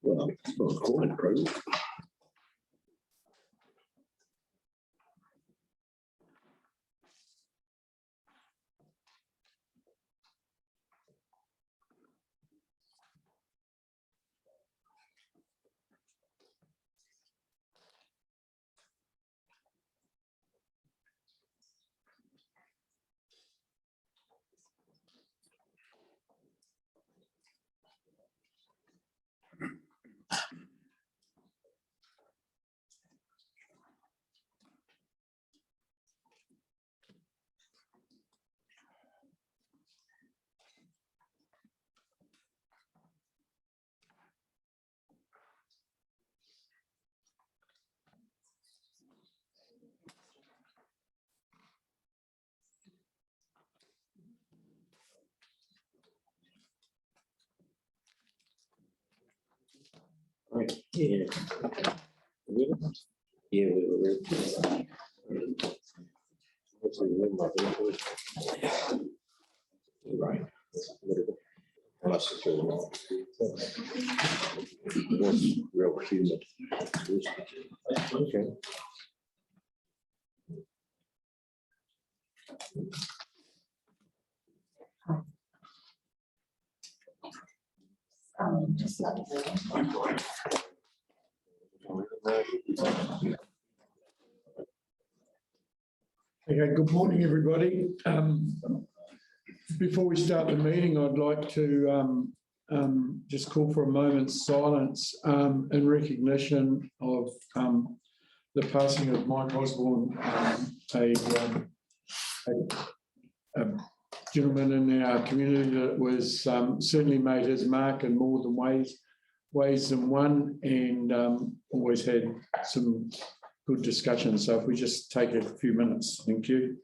Well, it's not quite present. Right. Yeah. Yeah, right. Real humid. Okay. Just let Okay, good morning, everybody. Before we start the meeting, I'd like to just call for a moment's silence in recognition of the passing of Mike Osborne, a gentleman in our community that was certainly made his mark in more than ways than one, and always had some good discussion. So if we just take a few minutes, thank you.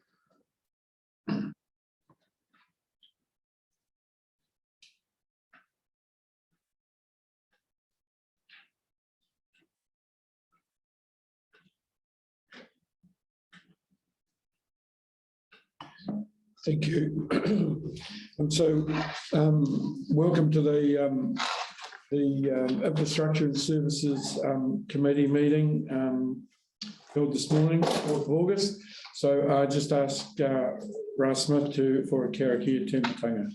Thank you. And so, welcome to the Infrastructure and Services Committee meeting held this morning, 4th of August. So I just asked Ross Smith for a karakia tēmatanga.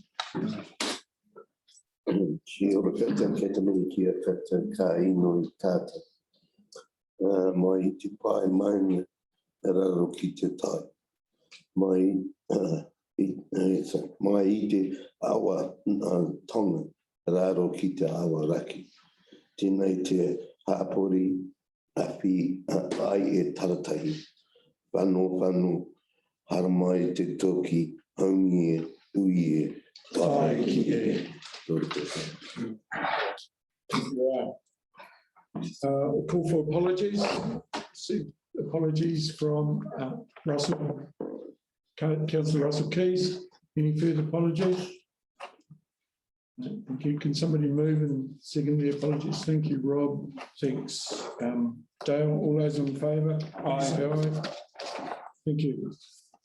Kia ora koutou, kei te mini kia koutou ka ino I tātou. Mai I te pai maunga e raro ki te tai. Mai I te awa tonga raro ki te awa raki. Tēnei te hapori api ai e taratahi. Whano haramai te toki haungi e ui e tai ki e. Call for apologies. Apologies from Russell, Councillor Russell Keys. Any further apologies? Thank you. Can somebody move and second the apologies? Thank you, Rob. Thanks, Dale. All those in favour? Aye. Thank you.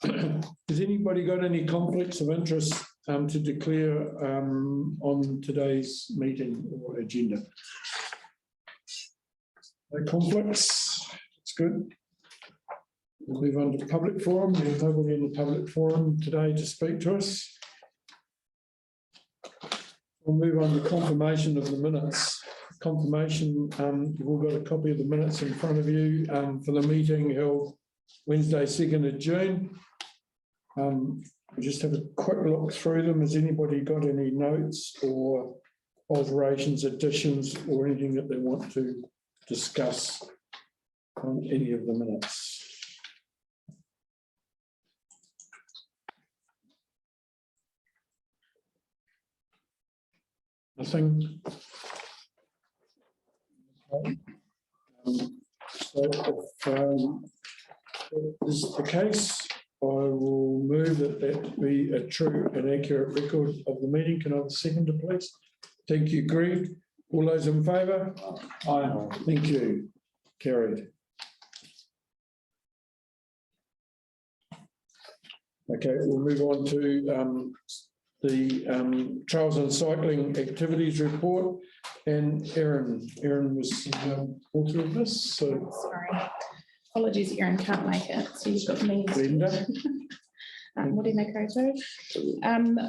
Has anybody got any conflicts of interest to declare on today's meeting or agenda? No conflicts. That's good. We'll move on to public forum. There's nobody in the public forum today to speak to us. We'll move on to confirmation of the minutes. Confirmation, you've all got a copy of the minutes in front of you for the meeting held Wednesday, 2nd of June. We'll just have a quick look through them. Has anybody got any notes or alterations, additions, or anything that they want to discuss on any of the minutes? Nothing. Okay. So if this is the case, I will move that be a true and accurate record of the meeting. Can I have a seconder, please? Thank you, Greg. All those in favour? Aye. Thank you. Carried. Okay, we'll move on to the Trails and Cycling Activities Report, and Erin was author of this. So sorry, apologies, Erin can't make it. So you've got me. Linda. Morena koutou.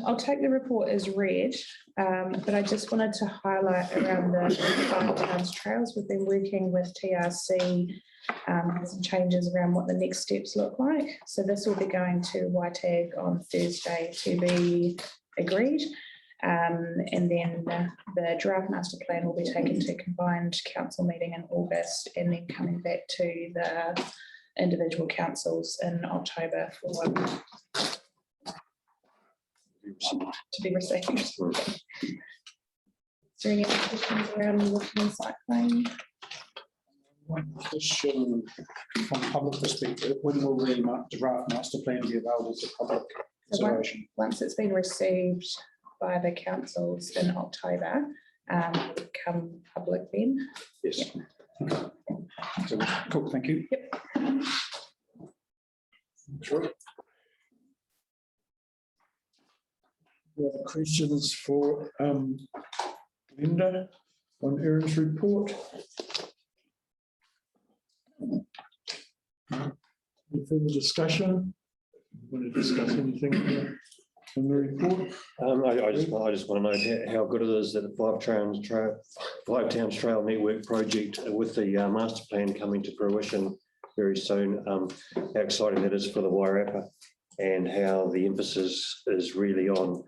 I'll take the report as read, but I just wanted to highlight around the 5 towns trails. We've been working with TRC, some changes around what the next steps look like. So this will be going to YTAG on Thursday to be agreed. And then the draft master plan will be taken to combined council meeting in August, and then coming back to the individual councils in October for to be received. Is there any other questions around walking and cycling? One question from a public perspective: when will the draft master plan be available to public consideration? Once it's been received by the councils in October, it'll become public then. Yes. Yeah. So, cool, thank you. Yep. Sure. Any other questions for Linda on Erin's report? Any further discussion? Want to discuss anything on the report? I just want to note how good it is that the Five Towns Trail Network project with the master plan coming to fruition very soon. How exciting that is for the Wairarapa, and how the emphasis is really on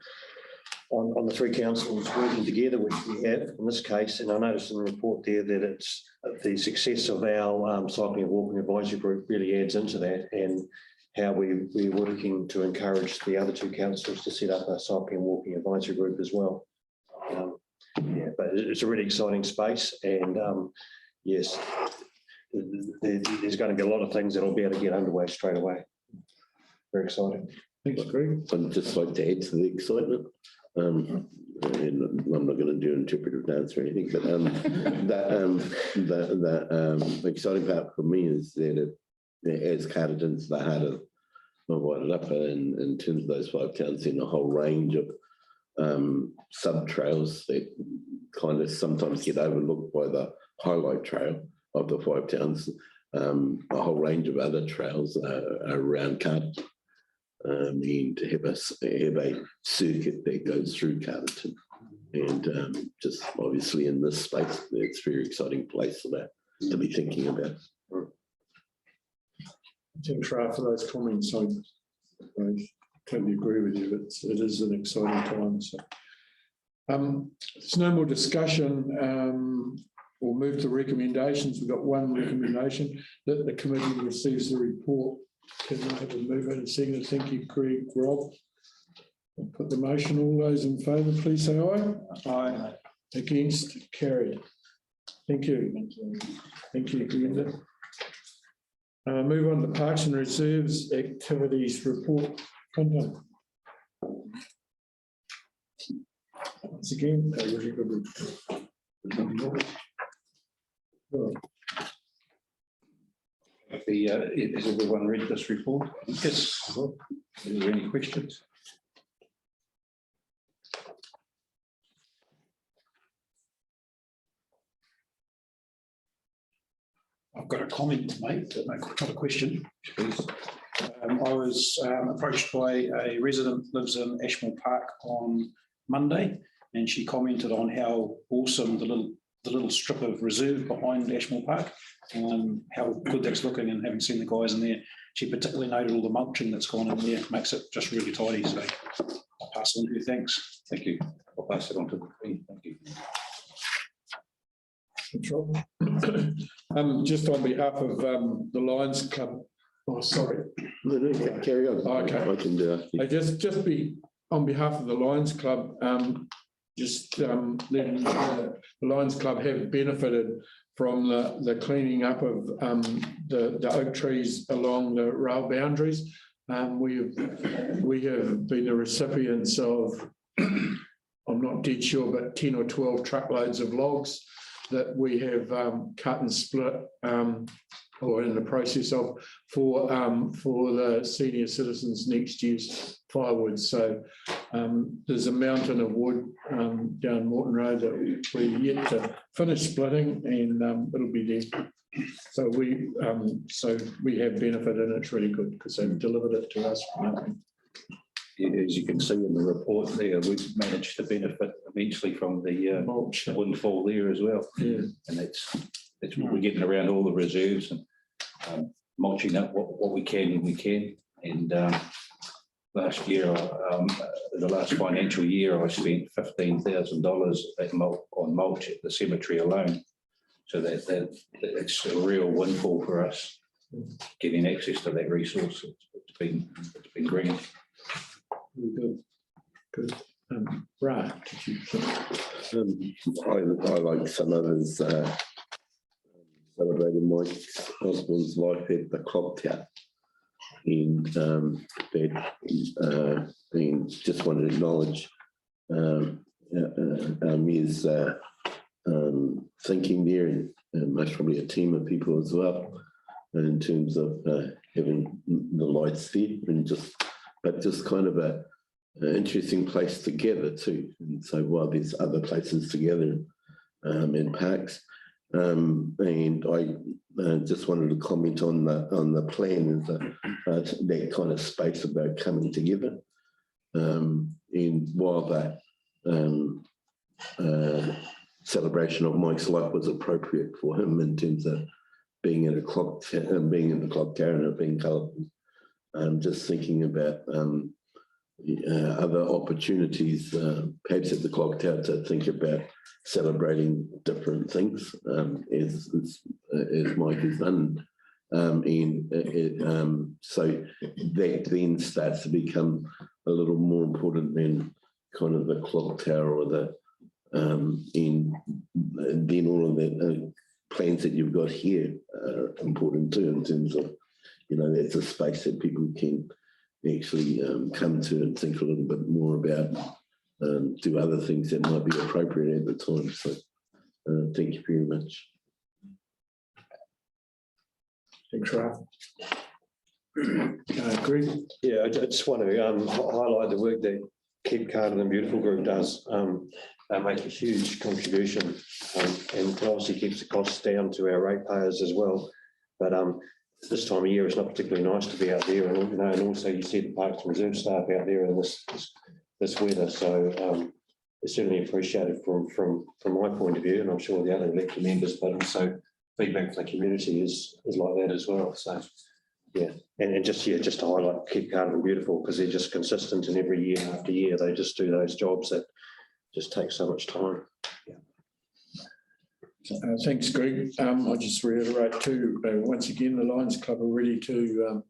the 3 councils working together, which we have in this case. And I noticed in the report there that it's the success of our cycling and walking advisory group really adds into that, and how we're working to encourage the other 2 councils to set up a cycling and walking advisory group as well. Yeah, but it's a really exciting space, and yes, there's going to be a lot of things that'll be able to get underway straight away. Very exciting. Thanks, Greg. I'd just like to add to the excitement. And I'm not going to do interpretive dance or anything, but the exciting part for me is that as Carterton's the heart of Wairarapa, in terms of those 5 towns, in a whole range of sub-trails that kind of sometimes get overlooked by the highlight trail of the 5 towns. A whole range of other trails are around Carterton. And to have a circuit that goes through Carterton, and just obviously in this space, it's a very exciting place for that to be thinking about. Thanks, Ra, for those comments. I totally agree with you. It is an exciting time. So, there's no more discussion. We'll move to recommendations. We've got one recommendation that the committee receives the report. Can I have a mover and a second? Thank you, Greg. Rob, I'll put the motion. All those in favour, please say aye. Aye. Against? Carried. Thank you. Thank you. Thank you, Linda. Move on to Parks and Reserves Activities Report. Content. Once again, a really good report. Has everyone read this report? Yes. Are there any questions? I've got a comment to make, but not a question, please. I was approached by a resident who lives in Ashmore Park on Monday, and she commented on how awesome the little strip of reserve behind Ashmore Park, how good that's looking, and having seen the guys in there, she particularly noted all the mulching that's gone in there, makes it just really tidy. So I'll pass on to her. Thanks. Thank you. I'll pass it on to the Queen. Thank you. Just on behalf of the Lions Club. Oh, sorry. No, carry on. Okay. I can do it. Just be on behalf of the Lions Club. Letting you know that the Lions Club have benefited from the cleaning up of the oak trees along the rail boundaries. We have been the recipients of, I'm not dead sure, but 10 or 12 truckloads of logs that we have cut and split or in the process of for the senior citizens next year's firewood. So there's a mountain of wood down Morton Road that we're yet to finish splitting, and it'll be there. So we have benefit, and it's really good because they've delivered it to us. As you can see in the report there, we've managed to benefit immensely from the Mulch. windfall there as well. Yeah. And that's what we're getting around all the reserves and mulching up what we can when we can. And last year, the last financial year, I spent $15,000 on mulch at the cemetery alone. So that's a real windfall for us, getting access to that resource. It's been brilliant. Good. Good. Right. I like some others celebrating Mike Osborne's life at the clock tower. And just wanted to acknowledge his thinking there, and most probably a team of people as well, in terms of having the lights there, and just kind of an interesting place to gather too. And so while there's other places to gather in parks, and I just wanted to comment on the plan, is that kind of space about coming together. And while that celebration of Mike's life was appropriate for him in terms of being in the clock tower and it being colourful, just thinking about other opportunities, perhaps at the clock tower, to think about celebrating different things, as Mike has done. So that then starts to become a little more important than kind of the clock tower or the and then all of the plans that you've got here are important too, in terms of, that's a space that people can actually come to and think a little bit more about, do other things that might be appropriate at the time. So thank you very much. Thanks, Ralph. Greg? Yeah, I just want to highlight the work that Keep Carterton Beautiful Group does. They make a huge contribution, and obviously keeps the costs down to our ratepayers as well. But this time of year, it's not particularly nice to be out there, and also you see the Parks and Reserve staff out there in this weather. So it's certainly appreciated from my point of view, and I'm sure the other elected members, but also feedback from the community is like that as well. So yeah, and just to highlight Keep Carterton Beautiful, because they're just consistent, and every year after year they just do those jobs that just take so much time. Yeah. Thanks, Greg. I'll just reiterate too, once again, the Lions Club are ready to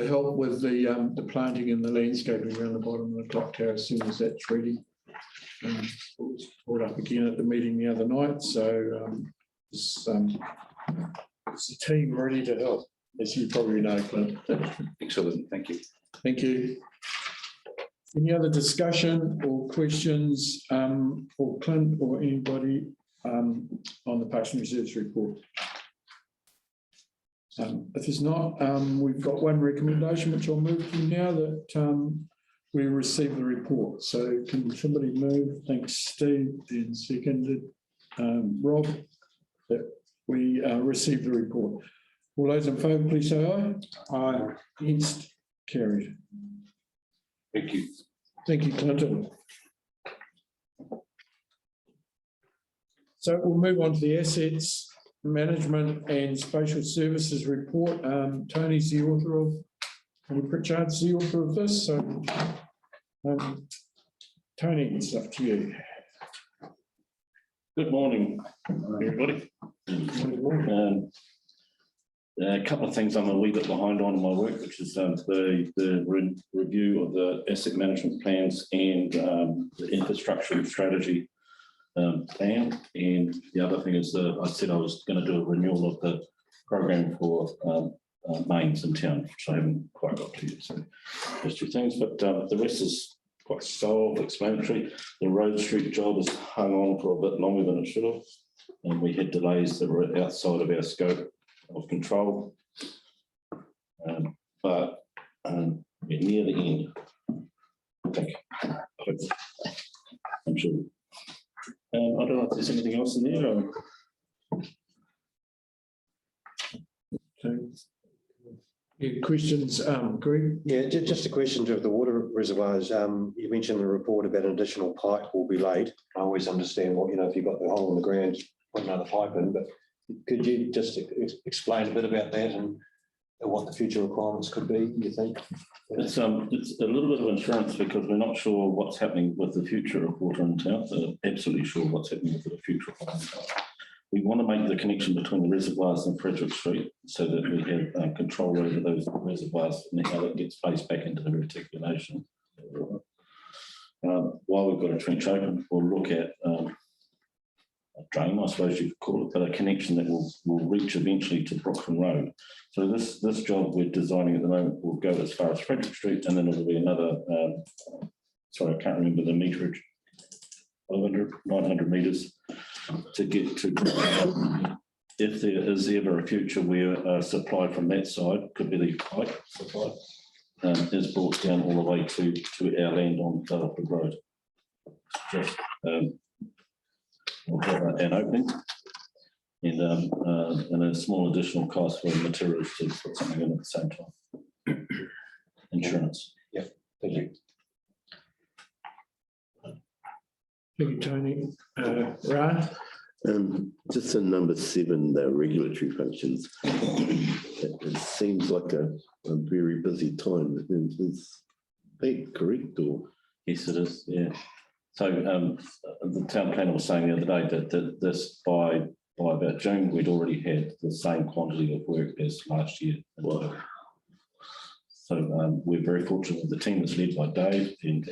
help with the planting and the landscaping around the bottom of the clock tower as soon as that's ready. It was brought up again at the meeting the other night, so it's a team ready to help, as you probably know, Clint. Excellent, thank you. Thank you. Any other discussion or questions for Clint or anybody on the Parks and Reserves report? If there's not, we've got one recommendation which I'll move to now, that we receive the report. So can somebody move? Thanks, Steve, and seconded Rob, that we receive the report. All those in favour, please say aye. Aye. Against? Carried. Thank you. Thank you, Clinton. So we'll move on to the Assets Management and Spatial Services report. Tony's the author of, and Pritchard's the author of this. So Tony, it's up to you. Good morning, everybody. A couple of things I'm a wee bit behind on in my work, which is the review of the asset management plans and the infrastructure and strategy plan. And the other thing is I said I was going to do a renewal of the program for mains in town, which I haven't quite got to yet. So those two things, but the rest is quite self-explanatory. The Road Street job has hung on for a bit longer than it should have, and we had delays that were outside of our scope. of control. But we're near the end. I think. I'm sure. I don't know if there's anything else in there. Okay. Any questions, Greg? Yeah, just a question of the water reservoirs. You mentioned the report about an additional pipe will be laid. I always understand what, if you've got the hole in the ground, put another pipe in, but could you just explain a bit about that and what the future requirements could be, you think? It's a little bit of insurance because we're not sure what's happening with the future of water in town. So absolutely sure what's happening with the future of water in town. We want to make the connection between the reservoirs and Frederick Street so that we have control over those reservoirs and how that gets placed back into the reticulation. While we've got a trench open, we'll look at a drain, I suppose you could call it, but a connection that will reach eventually to Brooklyn Road. So this job we're designing at the moment will go as far as Frederick Street, and then it'll be another, sorry, I can't remember the meterage, 900 metres to get to. If there is ever a future where supply from that side, could be the pipe supply, is brought down all the way to our land on Carterton Road. Just we'll have an opening and a small additional cost for materials to put something in at the same time. Insurance. Yeah, thank you. Thank you, Tony. Ra? Just in number 7, the regulatory functions. It seems like a very busy time. Is that correct? Or? Yes, it is. Yeah. So the town planner was saying the other day that this by about June we'd already had the same quantity of work as last year. Wow. So we're very fortunate. The team is led by Dave and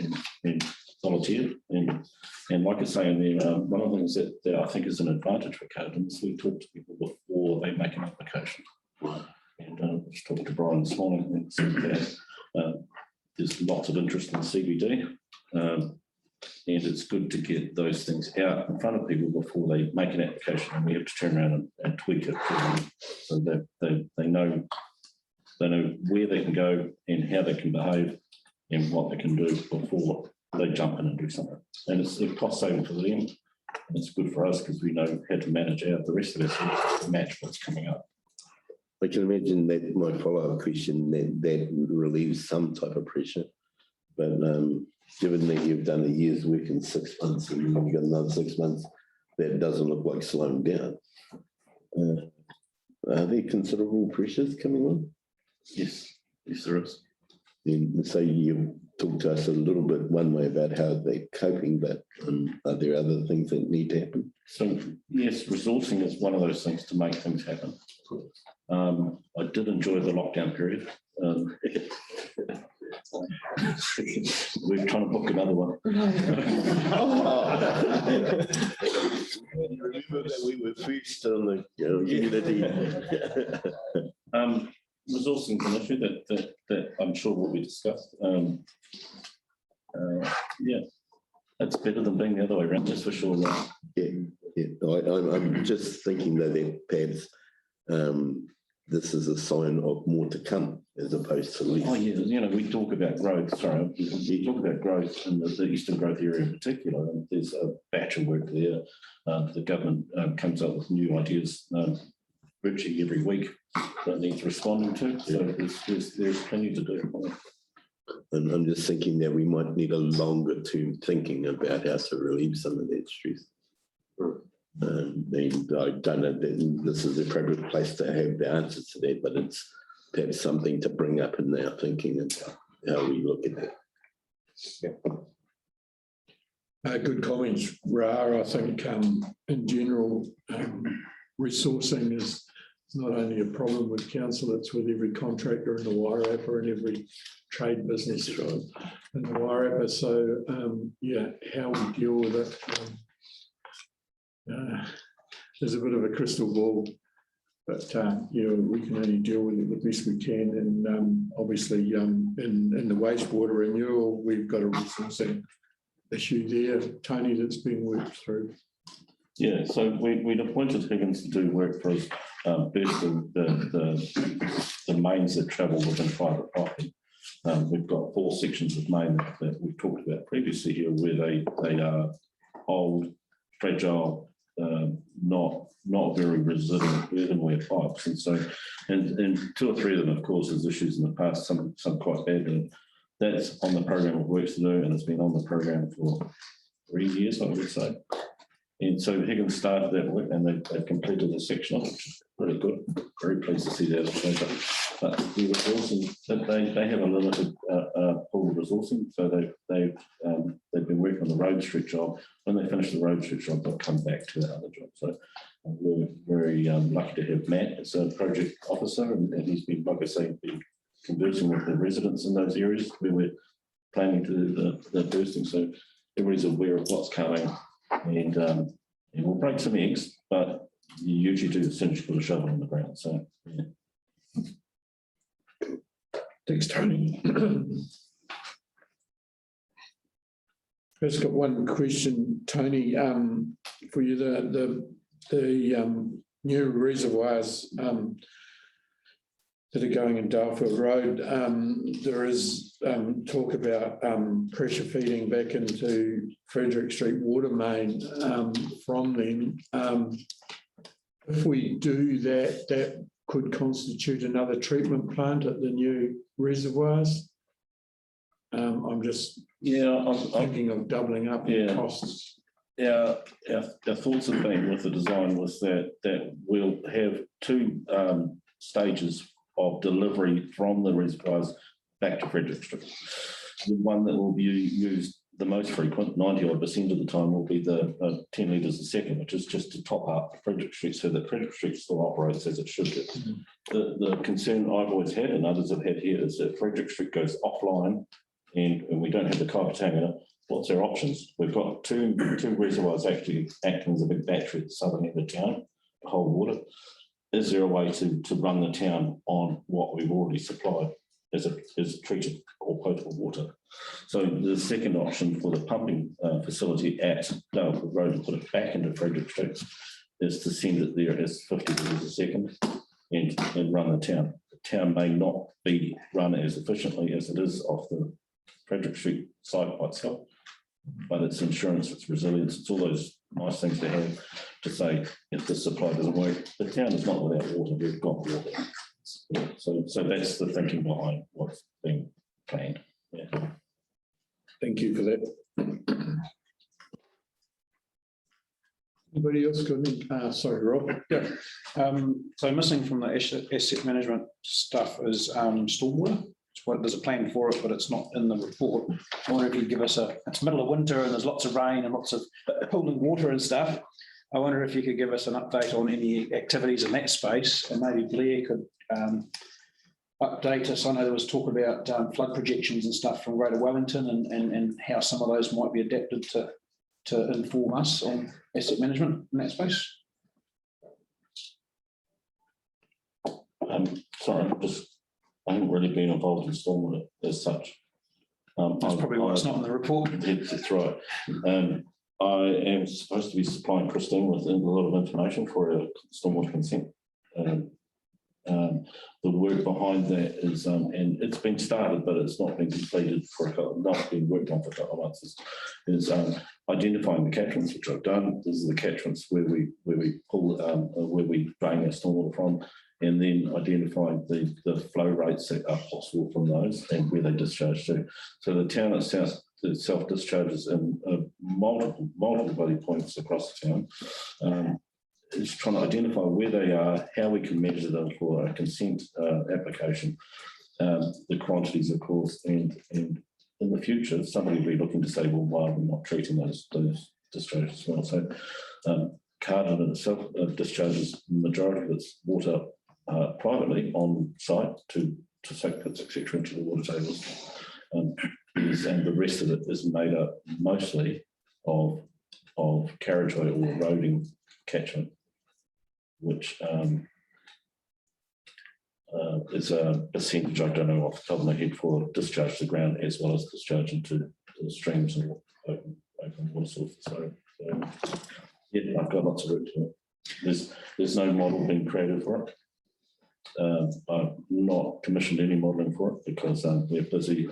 Solitaire. And like I say in there, one of the things that I think is an advantage for Carterton is we talk to people before they make an application. And I was talking to Brian this morning and said that there's lots of interest in CBD. And it's good to get those things out in front of people before they make an application, and we have to turn around and tweak it for them so that they know where they can go and how they can behave and what they can do before they jump in and do something. And it's a cost saving for them. And it's good for us because we know how to manage out the rest of us to match what's coming up. I can imagine that my follow-up question that relieves some type of pressure, but given that you've done a year's work in 6 months and you've got another 6 months, that doesn't look like slowing down. Are there considerable pressures coming on? Yes, there is. And so you talked to us a little bit one way about how they're coping, but are there other things that need to happen? So yes, resourcing is one of those things to make things happen. I did enjoy the lockdown period. We're trying to book another one. Remember that we were first on the unity. Resourcing is an issue that I'm sure will be discussed. Yeah, that's better than being the other way around, that's for sure. Yeah. I'm just thinking that perhaps this is a sign of more to come as opposed to less. Oh yeah, we talk about growth. Sorry, we talk about growth in the Eastern Growth area in particular. And there's a batch of work there. The government comes up with new ideas virtually every week that needs responding to. So there's plenty to do. And I'm just thinking that we might need a longer term thinking about how to relieve some of that stress. And I don't know that this is the appropriate place to have the answers to that, but it's perhaps something to bring up in our thinking and how we look at that. Yeah. Good comments, Ra. I think in general, resourcing is not only a problem with council, it's with every contractor in the Wairarapa and every trade business in the Wairarapa. So how we deal with it. There's a bit of a crystal ball, but we can only deal with it the best we can. And obviously, in the wastewater renewal, we've got a resourcing issue there, Tony, that's being worked through. Yeah, so we'd appointed Higgins to do work for us bursting the mains that travel within private property. We've got 4 sections of main that we've talked about previously here, where they are old, fragile, not very resilient earthenware pipes, and so and 2 or 3 of them, of course, there's issues in the past, some quite bad, and that's on the program of works to do, and it's been on the program for 3 years, I would say. And so Higgins started that work, and they've completed the section of it, which is really good. Very pleased to see that. But the resourcing, they have a limited pool of resourcing, so they've been working on the Road Street job. When they finish the Road Street job, they'll come back to that other job. So we're very lucky to have Matt as a project officer, and he's been, like I say, been conversing with the residents in those areas where we're planning to do the bursting. So everybody's aware of what's coming. And we'll break some eggs, but you usually do as soon as you put a shovel in the ground. So, yeah. Thanks, Tony. Just got one question, Tony, for you. The new reservoirs that are going in Darfield Road, there is talk about pressure feeding back into Frederick Street water main from them. If we do that, that could constitute another treatment plant at the new reservoirs. I'm just I'm thinking of doubling up the costs. Yeah, our thoughts have been with the design was that we'll have 2 stages of delivery from the reservoirs back to Frederick Street. The one that will be used the most frequent, 90% of the time, will be the 10 litres a second, which is just to top up Frederick Street so that Frederick Street still operates as it should do. The concern I've always had, and others have had here, is that Frederick Street goes offline and we don't have the Carterton. What's our options? We've got two reservoirs actually acting as a big battery at the southern end of town to hold water. Is there a way to run the town on what we've already supplied as treated or potable water? So the second option for the pumping facility at Darfield Road to put it back into Frederick Street is to send it there as 50 litres a second and run the town. The town may not be run as efficiently as it is off the Frederick Street site by itself, but it's insurance, it's resilience, it's all those nice things to have to say if the supply doesn't work, the town is not without water, we've got water. So that's the thinking behind what's being planned. Yeah. Thank you for that. Anybody else got any? Sorry, Rob. Yeah. So missing from the asset management stuff is stormwater. There's a plan for it, but it's not in the report. I wonder if you give us it's middle of winter and there's lots of rain and lots of pooling water and stuff. I wonder if you could give us an update on any activities in that space, and maybe Blair could update us. I know there was talk about flood projections and stuff from Greater Wellington and how some of those might be adapted to inform us on asset management in that space. Sorry, I haven't really been involved in stormwater as such. That's probably why it's not in the report. That's right. I am supposed to be supplying Christine with a lot of information for a stormwater consent. The work behind that is, and it's been started, but it's not been completed not been worked on for a couple of months, is identifying the catchments, which I've done. This is the catchments where we pull, where we drain our stormwater from, and then identifying the flow rates that are possible from those and where they discharge to. So the town itself discharges in multiple bloody points across the town. It's trying to identify where they are, how we can measure them for a consent application, the quantities, of course, and in the future, somebody will be looking to say, well, why are we not treating those discharges as well? So Carterton itself discharges the majority of its water privately on site to soak pits, etc., into the water tables. And the rest of it is made up mostly of carriageway or roading catchment, which is a percentage, I don't know off the top of my head, for discharge to the ground as well as discharge into the streams and open water sources. So yeah, I've got lots of work to do. There's no model being created for it. I've not commissioned any modelling for it because we're busy.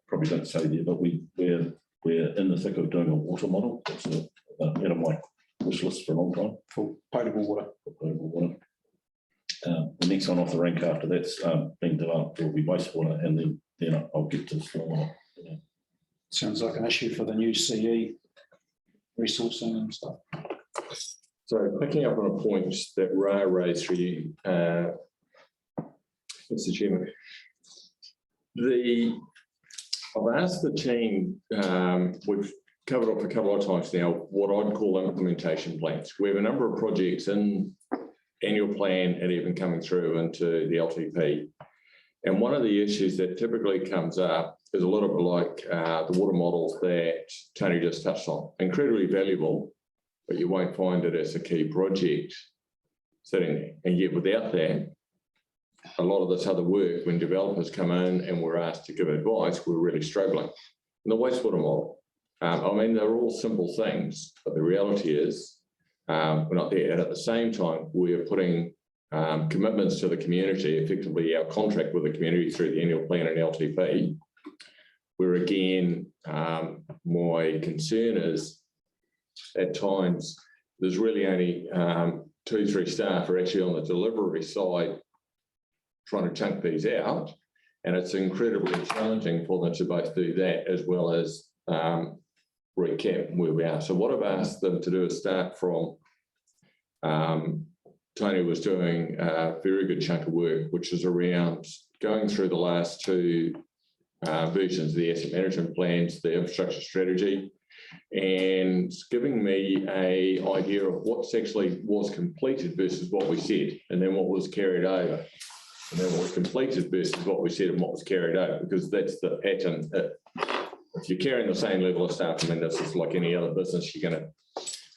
Probably don't say there, but we're in the thick of doing a water model. It's out of my wish list for a long time. For potable water. For potable water. The next one off the rank after that's being developed will be wastewater, and then I'll get to stormwater. Sounds like an issue for the new CE resourcing and stuff. So picking up on a point that Ra raised for you, Mr. Chairman, I've asked the team, we've covered off a couple of times now, what I'd call implementation plans. We have a number of projects in annual plan and even coming through into the LTP. And one of the issues that typically comes up is a little bit like the water models that Tony just touched on. Incredibly valuable, but you won't find it as a key project sitting there. And yet without that, a lot of this other work, when developers come in and we're asked to give advice, we're really struggling. And the wastewater model, I mean, they're all simple things, but the reality is we're not there. And at the same time, we're putting commitments to the community, effectively our contract with the community through the annual plan and LTP, where again, my concern is at times there's really only 2-3 staff are actually on the delivery side trying to chunk these out, and it's incredibly challenging for them to both do that as well as recap where we are. So what I've asked them to do is start from Tony was doing a very good chunk of work, which is around going through the last 2 versions of the asset management plans, the infrastructure strategy, and giving me an idea of what's actually was completed versus what we said, and then what was carried over, and then what was completed versus what we said and what was carried over, because that's the pattern. If you're carrying the same level of staff, I mean, this is like any other business, you're going to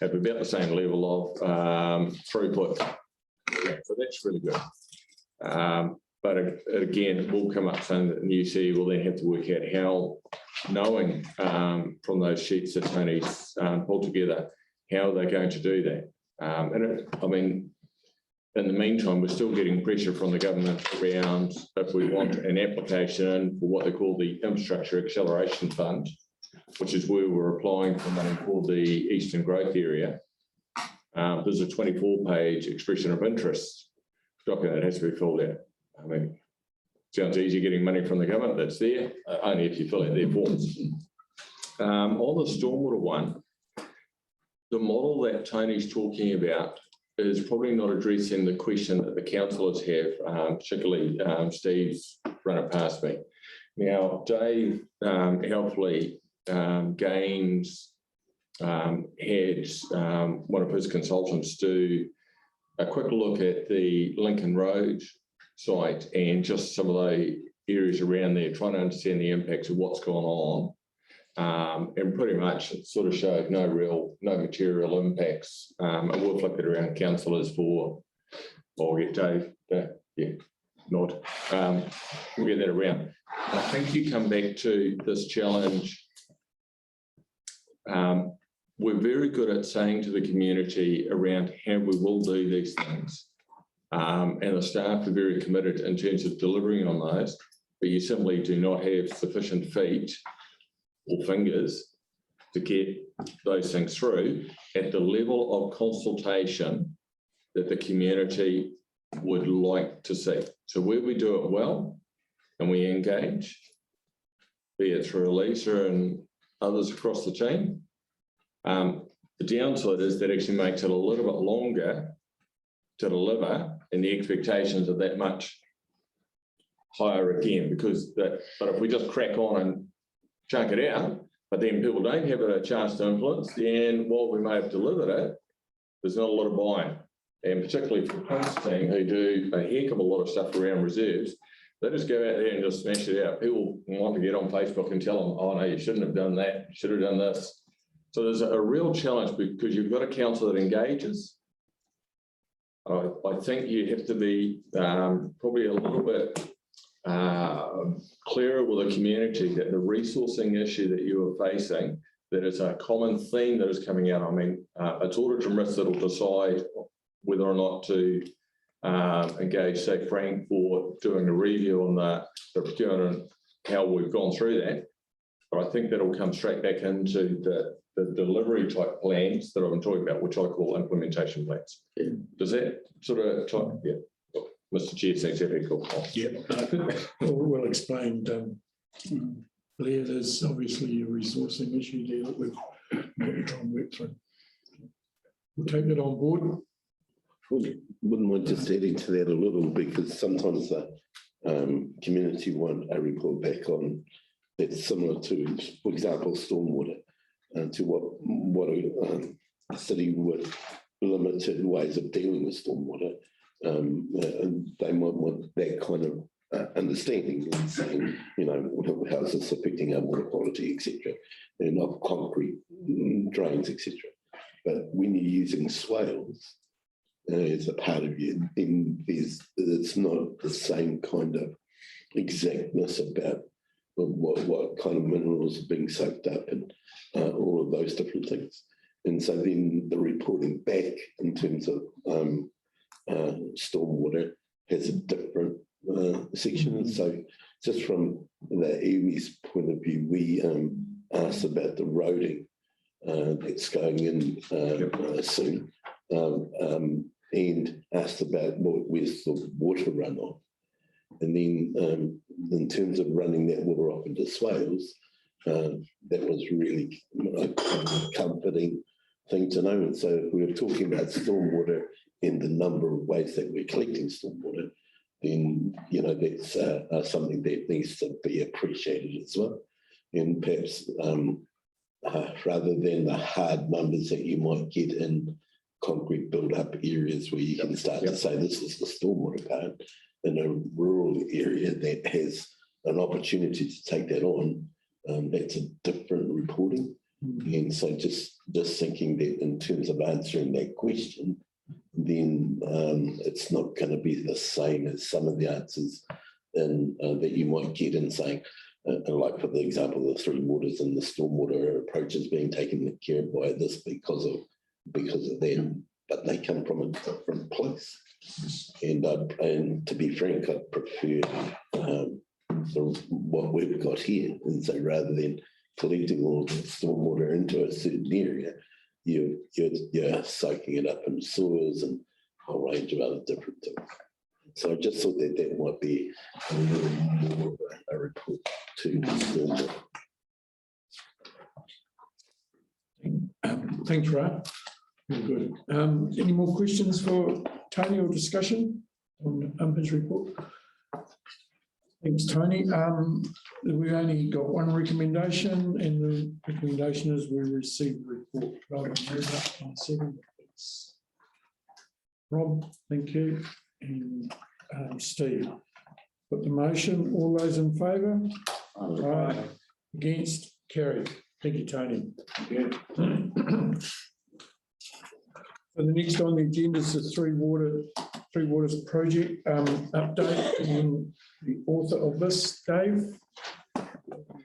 have about the same level of throughput. So that's really good. But again, we'll come up saying that the new CEO will then have to work out how, knowing from those sheets that Tony's pulled together, how they're going to do that. I mean, in the meantime, we're still getting pressure from the government around if we want an application for what they call the Infrastructure Acceleration Fund, which is where we're applying for money for the Eastern Growth Area. There's a 24-page expression of interest document that has to be filled out. I mean, sounds easy getting money from the government, that's there, only if you fill out their forms. On the stormwater one, the model that Tony's talking about is probably not addressing the question that the councillors have, particularly Steve's run it past me. Now, Dave helpfully Gaines had one of his consultants do a quick look at the Lincoln Road site and just some of the areas around there, trying to understand the impacts of what's gone on. And pretty much it sort of showed no material impacts. And we'll flip it around councillors for, I'll get Dave, yeah, nod. We'll get that around. I think you come back to this challenge. We're very good at saying to the community around how we will do these things. And the staff are very committed in terms of delivering on those, but you simply do not have sufficient feet or fingers to get those things through at the level of consultation that the community would like to see. So where we do it well and we engage, be it through Elisa and others across the team, the downside is that actually makes it a little bit longer to deliver, and the expectations are that much higher again, because but if we just crack on and chunk it out, but then people don't have a chance to influence, then while we may have delivered it, there's not a lot of buy-in. And particularly for Tom's team, who do a heck of a lot of stuff around reserves, they just go out there and just smash it out. People want to get on Facebook and tell them, oh no, you shouldn't have done that, you should have done this. So there's a real challenge, because you've got a council that engages. I think you have to be probably a little bit clearer with the community that the resourcing issue that you are facing, that is a common theme that is coming out. I mean, it's audit and risk that will decide whether or not to engage, say, Frank, for doing a review on the procurement, how we've gone through that. But I think that'll come straight back into the delivery type plans that I've been talking about, which I call implementation plans. Yeah. Does that sort of yeah. Mr. Chair, thanks, cool. Yeah, well explained. Blair, there's obviously a resourcing issue there that we've got to try and work through. We'll take that on board. Wouldn't mind just adding to that a little, because sometimes the community want a report back on that's similar to, for example, stormwater, to what a city with limited ways of dealing with stormwater. And they might want that kind of understanding and saying, you know, how is this affecting our water quality, etc., and of concrete drains, etc. But when you're using swales as a part of you, then it's not the same kind of exactness about what kind of minerals are being soaked up and all of those different things. And so then the reporting back in terms of stormwater has a different section. And so just from the iwi's point of view, we asked about the roading that's going in soon, and asked about where's the water runoff. And then in terms of running that water off into swales, that was really a comforting thing to know. And so if we were talking about stormwater and the number of ways that we're collecting stormwater, then, you know, that's something that needs to be appreciated as well. And perhaps rather than the hard numbers that you might get in concrete build-up areas where you can start to say this is the stormwater part, in a rural area that has an opportunity to take that on, that's a different reporting. And so just thinking that in terms of answering that question, then it's not going to be the same as some of the answers that you might get in saying, like for the example, the three waters and the stormwater approaches being taken care of by this because of them, but they come from a different place. And to be frank, I prefer what we've got here. And so rather than collecting all the stormwater into a certain area, you're soaking it up in soils and a whole range of other different things. So I just thought that might be a report to stormwater. Thanks, Ray. Very good. Any more questions for Tony or discussion on his report? Thanks, Tony. We only got one recommendation, and the recommendation is we receive the report. Rob, thank you. And Steve. Put the motion. All those in favour? Aye. Against? Carried. Thank you, Tony. So the next on the agenda is the Three Waters project update, and the author of this, Dave.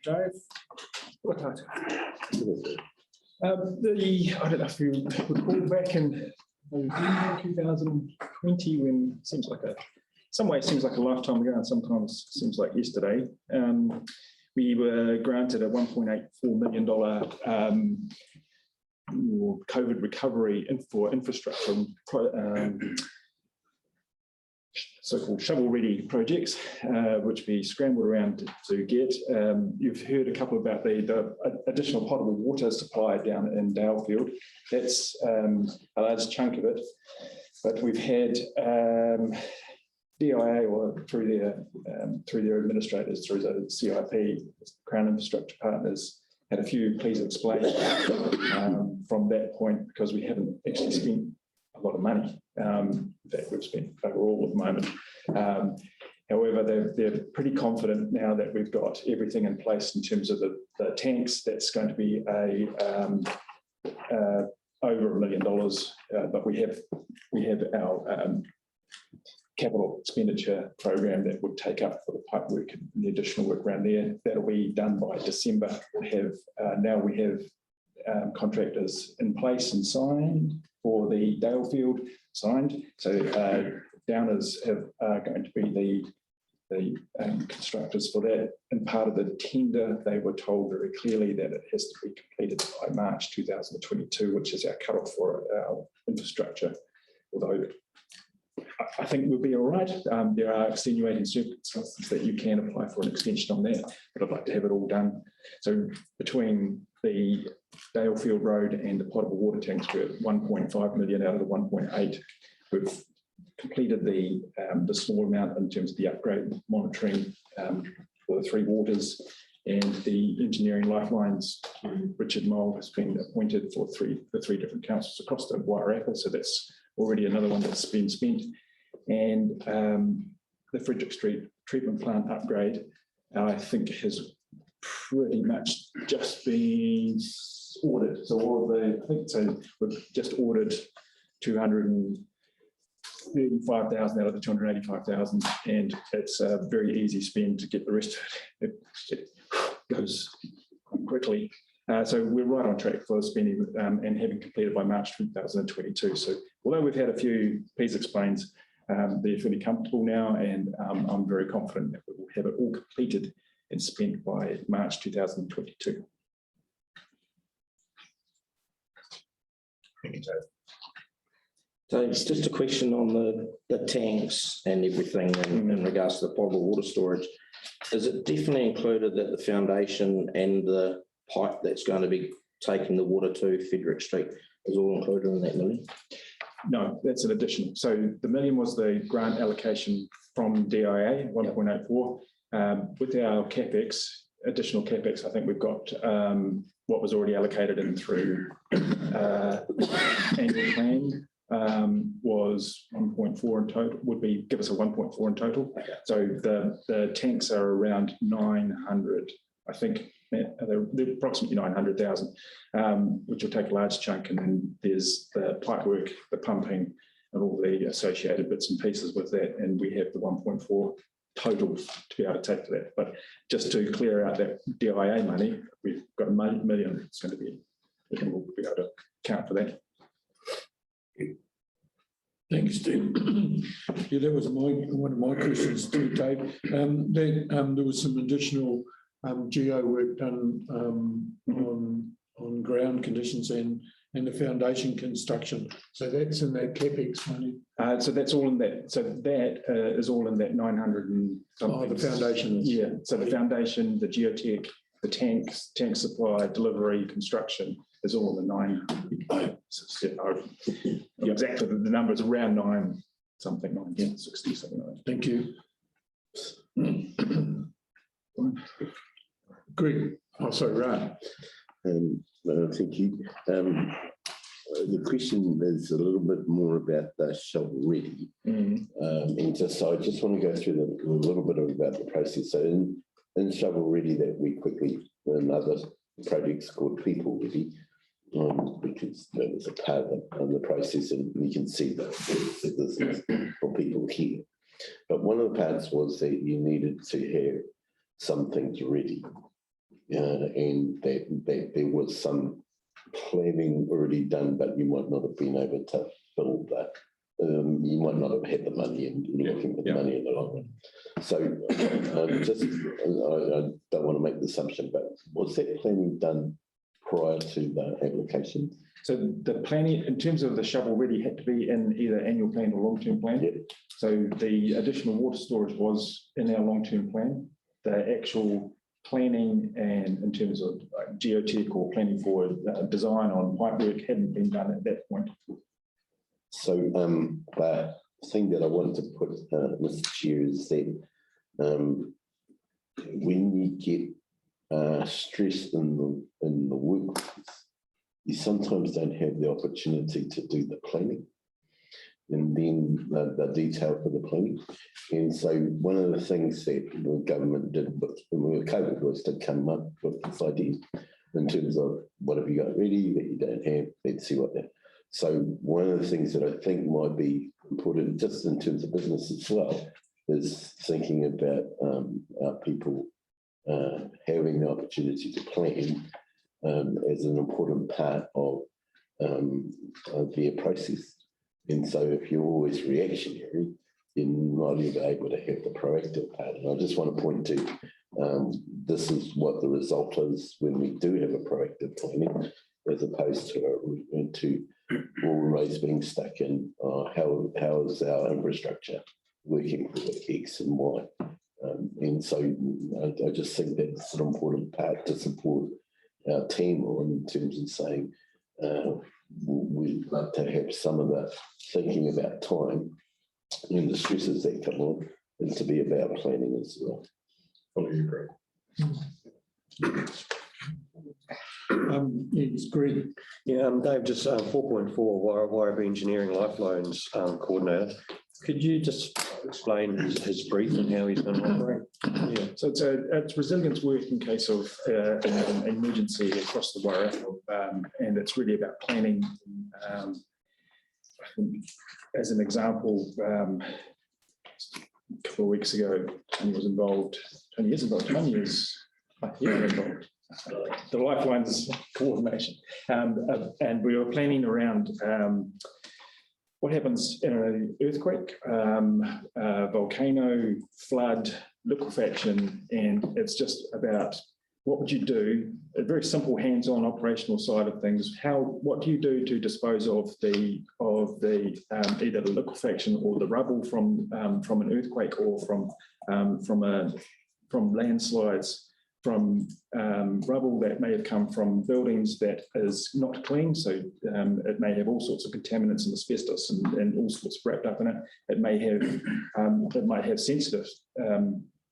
Dave. I don't know if you recall back in November 2020, when it seems like some ways seems like a lifetime ago, and sometimes seems like yesterday. We were granted a $1.84 million COVID recovery for infrastructure, so-called shovel-ready projects, which we scrambled around to get. You've heard a couple about the additional potable water supply down in Dalefield. That's a large chunk of it, but we've had DIA, or through their administrators, through the CIP, Crown Infrastructure Partners, had a few please explain from that point, because we haven't actually spent a lot of money. In fact, we've spent overall at the moment. However, they're pretty confident now that we've got everything in place in terms of the tanks. That's going to be over $1 million, but we have our capital expenditure program that would take up for the pipe work and the additional work around there. That'll be done by December. We have contractors in place and signed for the Dalefield signed. So Downers are going to be the constructors for that. And part of the tender, they were told very clearly that it has to be completed by March 2022, which is our cutoff for our infrastructure. Although I think we'll be all right. There are extenuating circumstances that you can apply for an extension on that, but I'd like to have it all done. So between the Dalefield Road and the potable water tanks, we're at 1.5 million out of the 1.8. We've completed the small amount in terms of the upgrade monitoring for the three waters, and the engineering lifelines. Richard Mould has been appointed for the three different councils across the Wairarapa, so that's already another one that's been spent. And the Frederick Street treatment plant upgrade, I think, has pretty much just been ordered. So all of the, I think so, we've just ordered 235,000 out of the 285,000, and it's a very easy spend to get the rest of it. It goes quickly. So we're right on track for spending and having completed by March 2022. So although we've had a few Please Explains, they're fairly comfortable now, and I'm very confident that we will have it all completed and spent by March 2022. Thank you, Dave. So it's just a question on the tanks and everything in regards to the potable water storage. Is it definitely included that the foundation and the pipe that's going to be taking the water to Frederick Street is all included in that million? No, that's an addition. So the million was the grant allocation from DIA, 1.84. With our CapEx, additional CapEx, I think we've got what was already allocated in through annual plan. Was 1.4 in total, give us a 1.4 in total. Okay. So the tanks are around 900, I think. They're approximately 900,000, which will take a large chunk, and then there's the pipe work, the pumping, and all the associated bits and pieces with that, and we have the 1.4 total to be able to take to that. But just to clear out that DIA money, we've got $1 million. It's going to be, we'll be able to account for that. Thanks, Steve. Yeah, that was one of my questions too, Dave. There was some additional geo work done on ground conditions and the foundation construction. So that's in that CapEx money. So that's all in that. So that is all in that 900 and something. Oh, the foundation. Yeah. So the foundation, the geotech, the tanks, tank supply, delivery, construction is all in the 9. Exactly, the number is around 9 something, 960 something like that. Thank you. Greg, oh sorry, Ryan. Thank you. The question is a little bit more about the shovel ready. And so I just want to go through a little bit about the process. So in shovel ready, that we quickly another project's called people ready, because that was a part of the process, and you can see that this is for people here. But one of the parts was that you needed to have some things ready, and that there was some planning already done, but you might not have been able to build that. You might not have had the money, and you're looking at the money in the long run. So I don't want to make the assumption, but was that planning done prior to the application? So the planning, in terms of the shovel ready, had to be in either annual plan or long-term plan. Yep. So the additional water storage was in our long-term plan. The actual planning and in terms of geotech or planning for design on pipe work hadn't been done at that point. So the thing that I wanted to put, Mr. Chair, is that when you get stress in the workplace, you sometimes don't have the opportunity to do the planning and then the detail for the planning. And so one of the things that the government did with COVID was to come up with this idea in terms of what have you got ready that you don't have, let's see what that. So one of the things that I think might be important, just in terms of business as well, is thinking about our people having the opportunity to plan as an important part of their process. And so if you're always reactionary, you're not even able to have the proactive part. And I just want to point to this is what the result is when we do have a proactive planning, as opposed to always being stuck in how is our infrastructure working for X and Y. And so I just think that's an important part to support our team on, in terms of saying we'd like to have some of the thinking about time and the stresses that come on, and to be about planning as well. Fully agree. Yes, Greg. Yeah, Dave, just 4.4, YRB Engineering Lifelines Coordinator. Could you just explain his brief and how he's going to operate? Yeah, so it's resilience work in case of an emergency across the Wairarapa, and it's really about planning. As an example, a couple of weeks ago, Tony was involved. 20 years ago, 20 years. Involved. The Lifelines coordination, and we were planning around what happens in an earthquake, volcano, flood, liquefaction, and it's just about what would you do, a very simple hands-on operational side of things. What do you do to dispose of the either the liquefaction or the rubble from an earthquake, or from landslides, from rubble that may have come from buildings that is not clean, so it may have all sorts of contaminants and asbestos and all sorts wrapped up in it. It may have it might have sensitive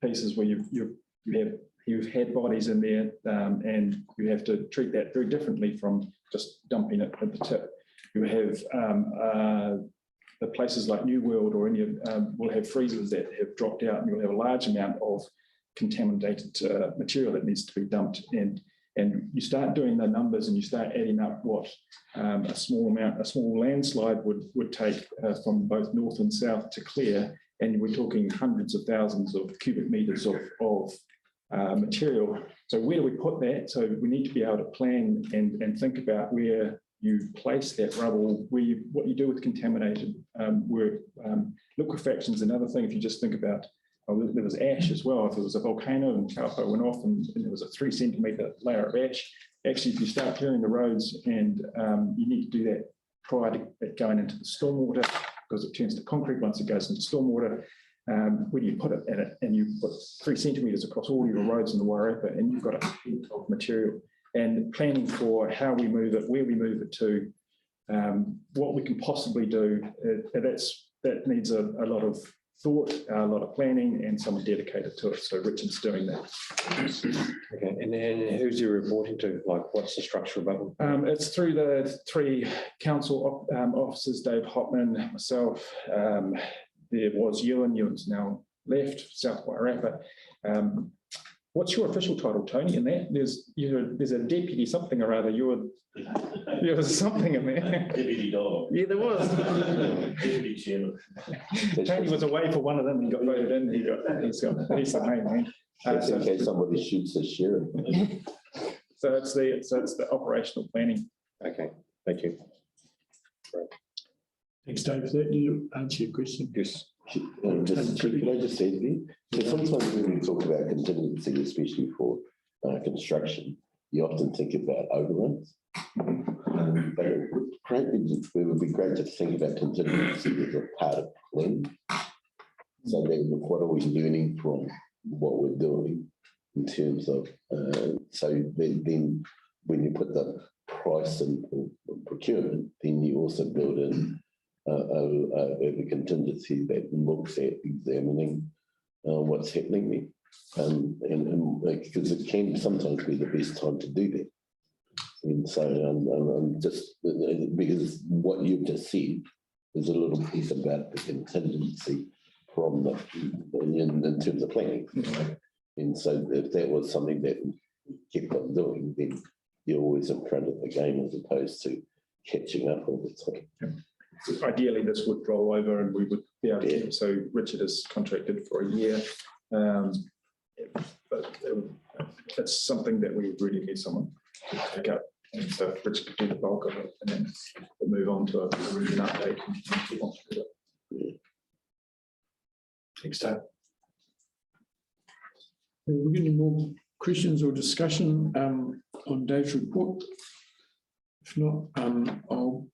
pieces where you've had bodies in there, and you have to treat that very differently from just dumping it at the tip. You have the places like New World or any will have freezers that have dropped out, and you'll have a large amount of contaminated material that needs to be dumped, and you start doing the numbers and you start adding up what a small landslide would take from both north and south to clear, and we're talking hundreds of thousands of cubic meters of material. So where do we put that? So we need to be able to plan and think about where you place that rubble, what you do with contaminated work. Liquefaction is another thing. If you just think about, there was ash as well. If it was a volcano and Taupo went off and there was a 3 centimetre layer of ash, actually if you start clearing the roads, and you need to do that prior to it going into the stormwater, because it turns to concrete once it goes into stormwater. When you put it in it and you put 3 centimetres across all your roads in the Wairarapa, and you've got a heap of material, and planning for how we move it, where we move it to, what we can possibly do, that needs a lot of thought, a lot of planning, and someone dedicated to it. So Richard's doing that. Okay, and who's you reporting to? Like, what's the structure of bubble? It's through the 3 council officers, Dave Hopman, myself. There was Ewan's now left, South Wairarapa. What's your official title, Tony, in that? There's a deputy something or other. There was something in there. Deputy dog. Yeah, there was. Deputy chairman. Tony was away for one of them and got voted in. He's the main man. Just in case somebody shoots the sheriff. So it's the operational planning. Okay, thank you. Thanks, Dave. Did you answer your question? Yes. Can I just say to so sometimes when we talk about contingency, especially for construction, you often think about overruns. But it would be great to think about contingency as a part of planning. So then what are we learning from what we're doing in terms of, so then when you put the price in procurement, then you also build in a contingency that looks at examining what's happening there. And because it can sometimes be the best time to do that. And so I'm just, because what you've just said is a little piece about the contingency from in terms of planning. And so if that was something that we kept on doing, then you're always in front of the game as opposed to catching up all the time. Yeah. Ideally, this would roll over and we would be able to. So Richard is contracted for a year, but it's something that we really need someone pick up, and so Rich could do the bulk of it, and then we'll move on to a region update. Thanks, Dave. We're getting more questions or discussion on Dave's report. If not, I'll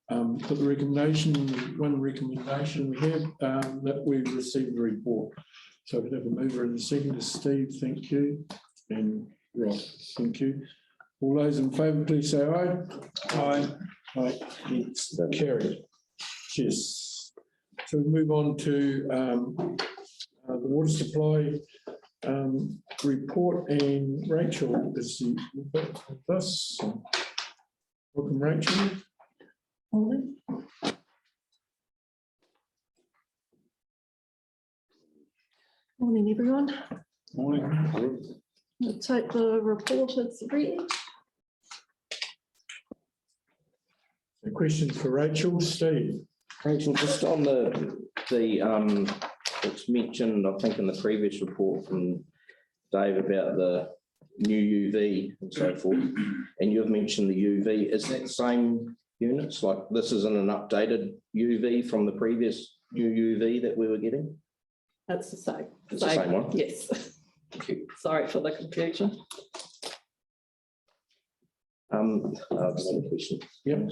put the recommendation, one recommendation we have that we received the report. So we have a mover and a second. Steve, thank you. And Ross, thank you. All those in favour, please say aye. Aye. Aye. It's carried. Cheers. So we move on to the water supply report, and Rachel is with us. Welcome, Rachel. Morning. Morning, everyone. Morning. I'll take the report as read. A question for Rachel. Steve. Rachel, just on it's mentioned, I think, in the previous report from Dave about the new UV and so forth, and you've mentioned the UV. Is that the same units? Like this isn't an updated UV from the previous new UV that we were getting? That's the same. It's the same one? Yes. Sorry for the confusion. Just a question. Yep.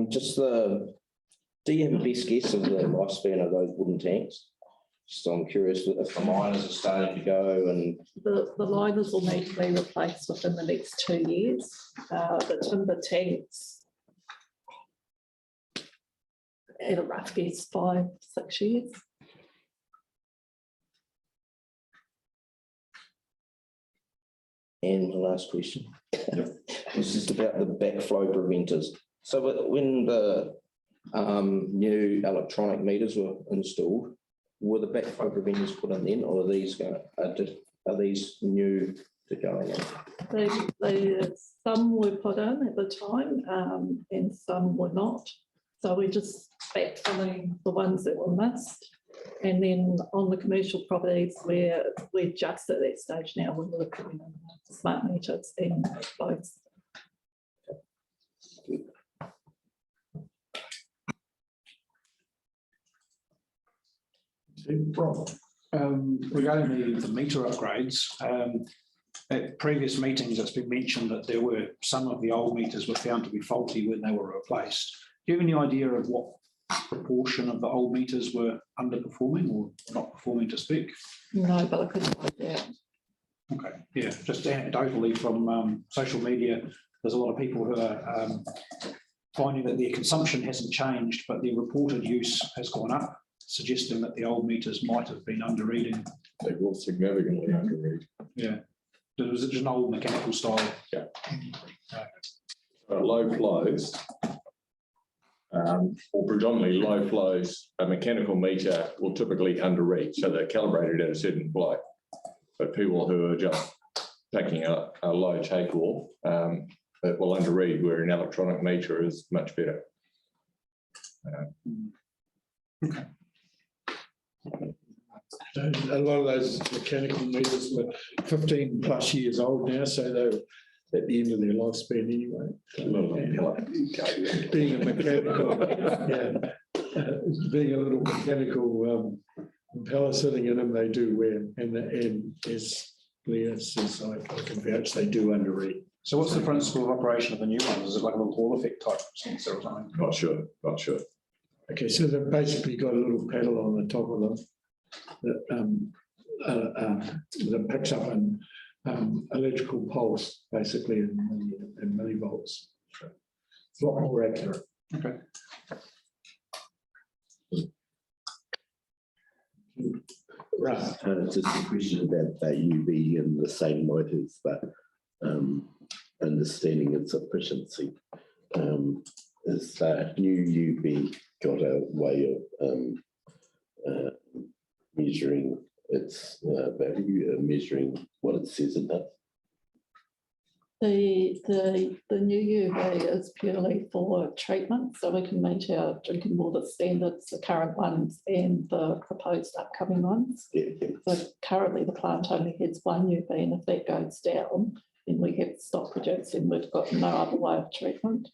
Just do you have a best guess of the lifespan of those wooden tanks? So I'm curious if the miners are starting to go and The liners will need to be replaced within the next 2 years. The timber tanks at a rough guess 5-6 years. And my last question, it's just about the backflow preventers. So when the new electronic meters were installed, were the backflow preventers put in then, or are these new to going in? Some were put in at the time and some were not. So we're just backfilling the ones that were missed. And then on the commercial properties, we're just at that stage now. We're looking at smart meters and both. Regarding the meter upgrades, at previous meetings, it's been mentioned that there were some of the old meters were found to be faulty when they were replaced. Do you have any idea of what proportion of the old meters were underperforming or not performing to spec? No, but I couldn't find that. Okay, yeah, just anecdotally from social media, there's a lot of people who are finding that their consumption hasn't changed, but their reported use has gone up, suggesting that the old meters might have been under reading. They will significantly under read. Yeah, it was just an old mechanical style. Yeah. Low flows, or predominantly low flows, a mechanical meter will typically underread, so they're calibrated at a certain flow. But people who are just taking a low takeoff, it will underread, where an electronic meter is much better. Okay. A lot of those mechanical meters were 15+ years old now, so they're at the end of their lifespan anyway. Being a mechanical, being a little mechanical impeller sitting in them, they do wear, and as Leah says, I can vouch they do underread. So what's the principle of operation of the new ones? Is it like a little Hall effect type sensor or something? Not sure. Okay, so they've basically got a little paddle on the top of them that picks up an electrical pulse, basically in millivolts. It's a lot more accurate. Okay. Right. Just a question about that UV and the same motors, but understanding its efficiency. Is that new UV got a way of measuring its value, measuring what it says in that? The new UV is purely for treatment, so we can meet our drinking water standards, the current ones and the proposed upcoming ones. Yeah. So currently the plant only has one UV, and if that goes down, then we have to stop producing. We've got no other way of treatment.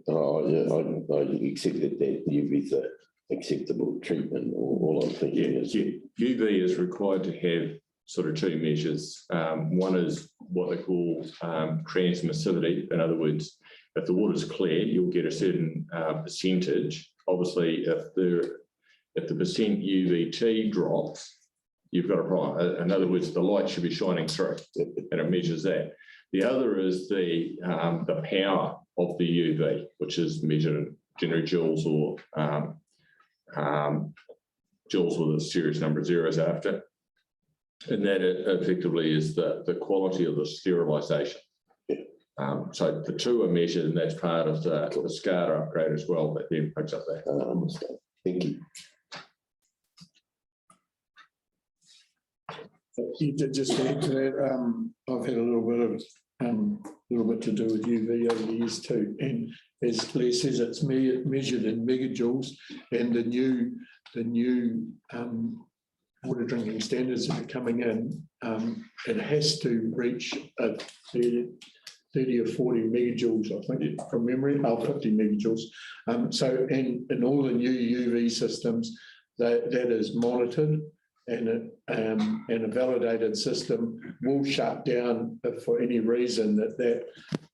Oh, yeah, I accept that UV is a acceptable treatment. All I'm thinking is UV is required to have sort of two measures. One is what they call transmissivity. In other words, if the water is clear, you'll get a certain percentage. Obviously, if the percent UVT drops, you've got a problem. In other words, the light should be shining through, and it measures that. The other is the power of the UV, which is measured in generally joules or joules with a serious number of zeros after. And that effectively is the quality of the sterilisation. So the two are measured, and that's part of the SCADA upgrade as well, that then picks up that. I understand. Thank you. Just to add to that, I've had a little bit to do with UV over the years too, and as Claire says, it's measured in megajoules, and the new water drinking standards that are coming in, it has to reach a 30 or 40 megajoules, I think, from memory, 50 megajoules. So in all the new UV systems, that is monitored, and a validated system will shut down if for any reason that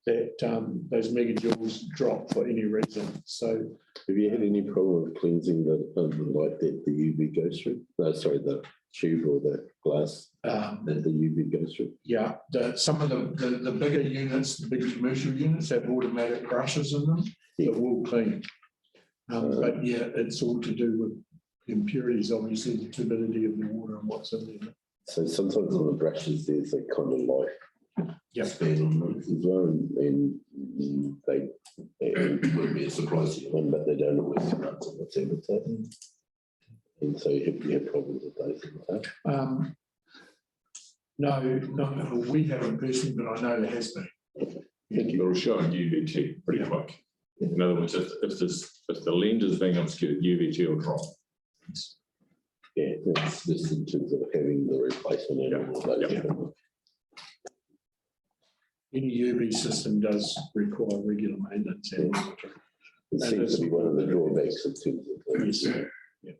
those megajoules drop for any reason. So, have you had any problem with cleansing the light that the UV goes through? No, sorry, the tube or the glass that the UV goes through. Yeah, some of the bigger units, the big commercial units, have automatic brushes in them that will clean. But yeah, it's all to do with impurities, obviously, the turbidity of the water and what's in there. So sometimes on the brushes, there's a kind of light span on them as well, and they wouldn't be a surprise to you, but they don't always run to what's in it. And so have you had problems with those in the past? No, we haven't personally, but I know there has been. It'll show in UVT pretty quick. In other words, if the lens is being obscured, UVT will drop. Yeah, that's just in terms of having the replacement and all those. Any UV system does require regular maintenance and monitoring. It seems to be one of the drawbacks in terms of yes, sir. Yeah.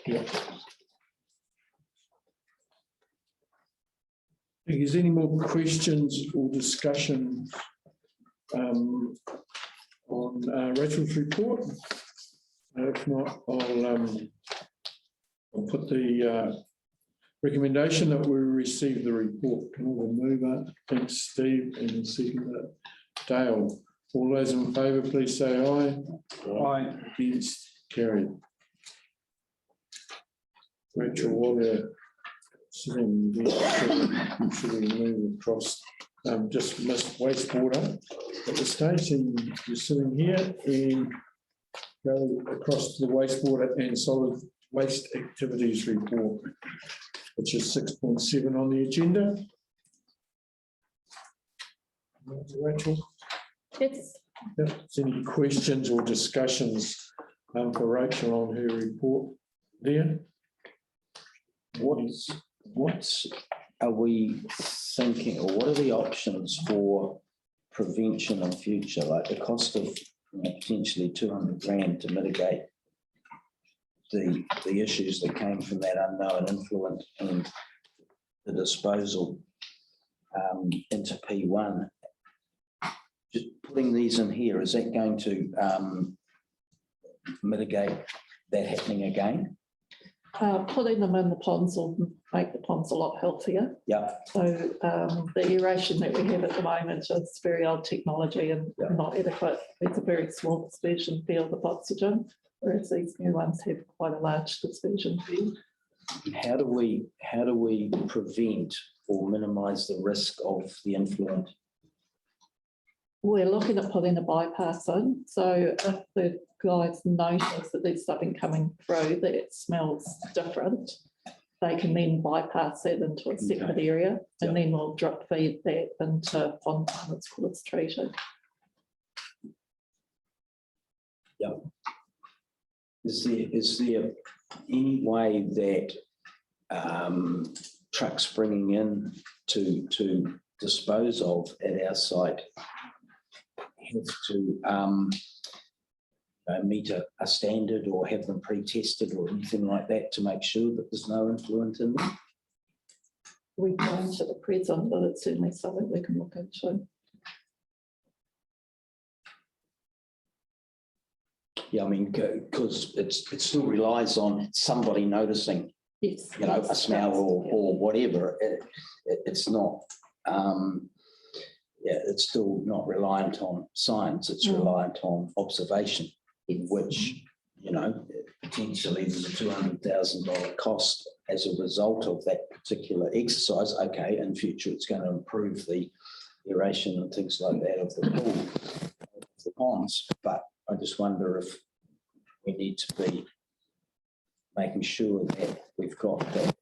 Yeah. Is there any more questions or discussion on Rachel's report? If not, I'll put the recommendation that we receive the report. Can all move it? Thanks, Steve, and second Dale. All those in favour, please say aye. Aye. Against, carried. Rachel, while they're sitting there, should we move across? Just missed wastewater at the stage, and you're sitting here and go across to the wastewater and solid waste activities report, which is 6.7 on the agenda. Rachel? Yes. Any questions or discussions for Rachel on her report there? What are we thinking, or what are the options for prevention in future, like the cost of potentially 200 grand to mitigate the issues that came from that unknown influent and the disposal into P1? Just putting these in here, is that going to mitigate that happening again? Putting them in the ponds will make the ponds a lot healthier. Yeah. So the aeration that we have at the moment is very old technology and not adequate. It's a very small dispersion field of oxygen, whereas these new ones have quite a large dispersion field. How do we prevent or minimise the risk of the influent? We're looking at putting a bypass in. So if the guys notice that there's something coming through that smells different, they can then bypass that into a separate area, and then we'll drip feed that into pond once it's treated. Is there any way that trucks bringing in to dispose of at our site have to meet a standard or have them pre-tested or anything like that to make sure that there's no influence in them? We don't at the present, but it's certainly something we can look into. Yeah, I mean, because it still relies on somebody noticing, Yes. you know, a smell or whatever. It's not, it's still not reliant on science. It's reliant on observation, in which, you know, potentially there's a $200,000 cost as a result of that particular exercise. Okay, in future it's going to improve the aeration and things like that of the pool, of the ponds. But I just wonder if we need to be making sure that we've got that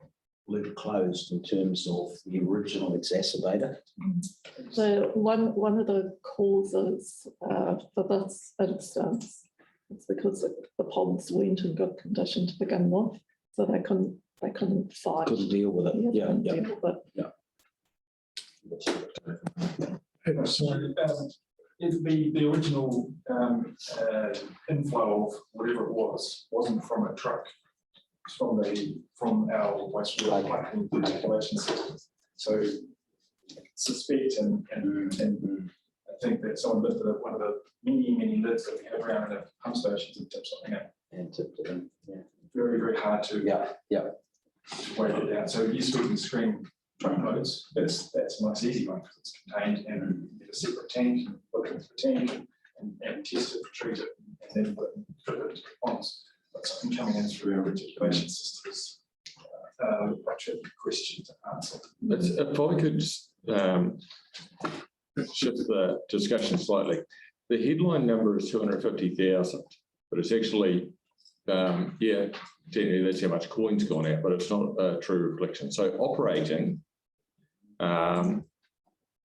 lid closed in terms of the original exacerbator. So one of the causes for this instance is because the ponds weren't in good condition to begin with, so they couldn't fight. Couldn't deal with it. Yeah. If the original inflow of whatever it was wasn't from a truck, it's from our wastewater plant circulation system. So suspect and I think that someone lifted up one of the many lids that we have around in the pump stations and tipped something up. And tipped it in. Yeah. Very hard to to weight it down. So yes, we can screen truckloads. That's a nice easy one because it's contained and you get a separate tank, and look into the tank and test it, treat it, and then put it into ponds. But something coming in through our reticulation system is a tricky question to answer. If I could just, shift the discussion slightly. The headline number is 250,000, but it's actually, technically that's how much coin's gone out, but it's not a true reflection. So operating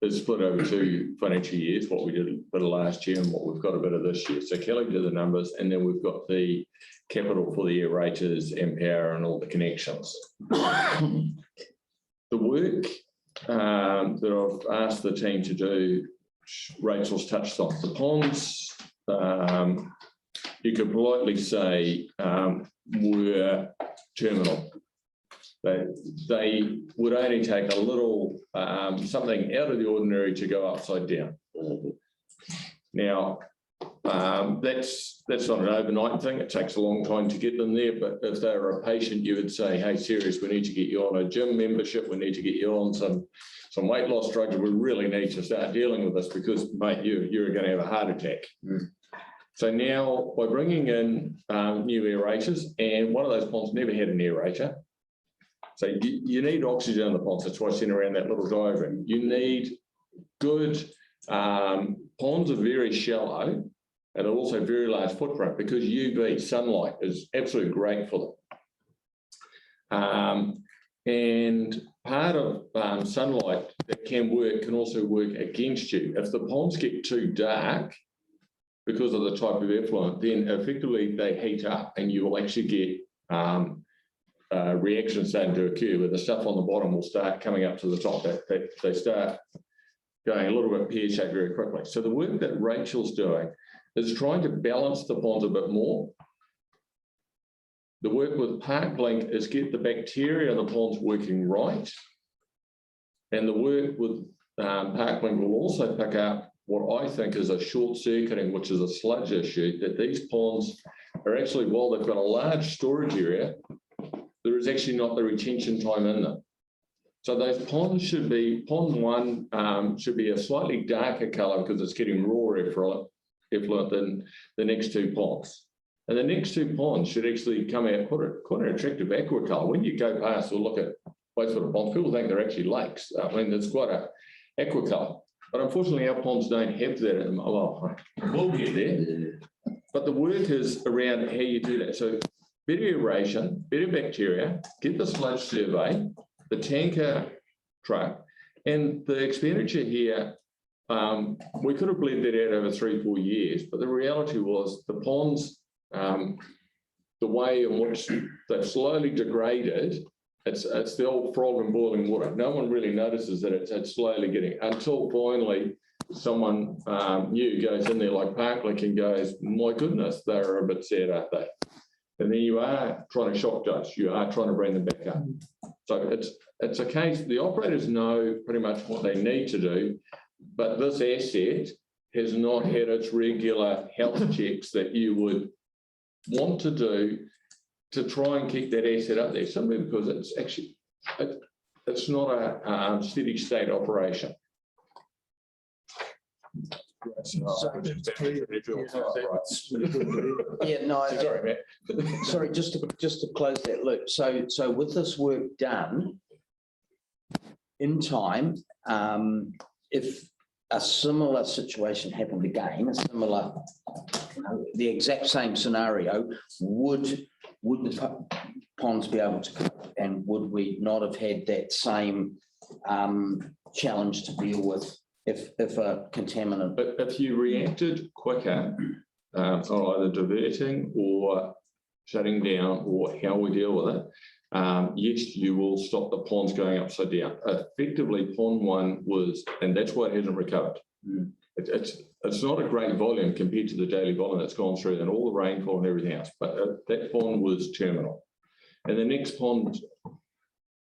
is split over 2 financial years, what we did a bit of last year and what we've got a bit of this year. So Kelly did the numbers, and then we've got the capital for the aerators, Empower, and all the connections. The work that I've asked the team to do, Rachel's touched on. The ponds, you could politely say, were terminal. They would only take a little something out of the ordinary to go upside down. Now, that's not an overnight thing. It takes a long time to get them there. But if they were a patient, you would say, "Hey, serious, we need to get you on a gym membership. We need to get you on some weight loss drugs. We really need to start dealing with this because, mate, you're going to have a heart attack." So now, by bringing in new aerators, and one of those ponds never had an aerator. So you need oxygen in the ponds. That's why I sent around that little diagram. You need good ponds are very shallow and also very large footprint because UV sunlight is absolutely great for them. And part of sunlight that can also work against you. If the ponds get too dark because of the type of effluent, then effectively they heat up and you will actually get reactions starting to occur where the stuff on the bottom will start coming up to the top. They start going a little bit pear-shaped very quickly. So the work that Rachel's doing is trying to balance the ponds a bit more. The work with ParkLink is get the bacteria in the ponds working right. And the work with ParkLink will also pick up what I think is a short circuiting, which is a sludge issue, that these ponds are actually, while they've got a large storage area, there is actually not the retention time in them. So those ponds should be, pond one should be a slightly darker colour because it's getting raw effluent than the next two ponds. And the next two ponds should actually come out quite an attractive aqua colour. When you go past or look at wastewater ponds, people think they're actually lakes. I mean, it's quite an aqua colour. But unfortunately, our ponds don't have that. Well, we'll get there. But the work is around how you do that. So better aeration, better bacteria, get the sludge survey, the tanker truck, and the expenditure here we could have bled that out over 3-4 years, but the reality was the ponds, the way in which they've slowly degraded, it's the old frog in boiling water. No one really notices that it's slowly getting, until finally someone new goes in there like Parklink and goes, my goodness, they're a bit sad, aren't they? And then you are trying to shock dose, you are trying to bring them back up. So it's a case, the operators know pretty much what they need to do, but this asset has not had its regular health checks that you would want to do to try and keep that asset up there, simply because it's actually, it's not a steady state operation. Yeah, no, Sorry, Matt. sorry, just to close that loop. So with this work done in time, if a similar situation happened again, a similar, the exact same scenario, would the ponds be able to cope, and would we not have had that same challenge to deal with if a contaminant? But if you reacted quicker on either diverting or shutting down or how we deal with it, yes, you will stop the ponds going upside down. Effectively, pond 1 was, and that's why it hasn't recovered. It's not a great volume compared to the daily volume that's gone through and all the rainfall and everything else, but that pond was terminal. And the next pond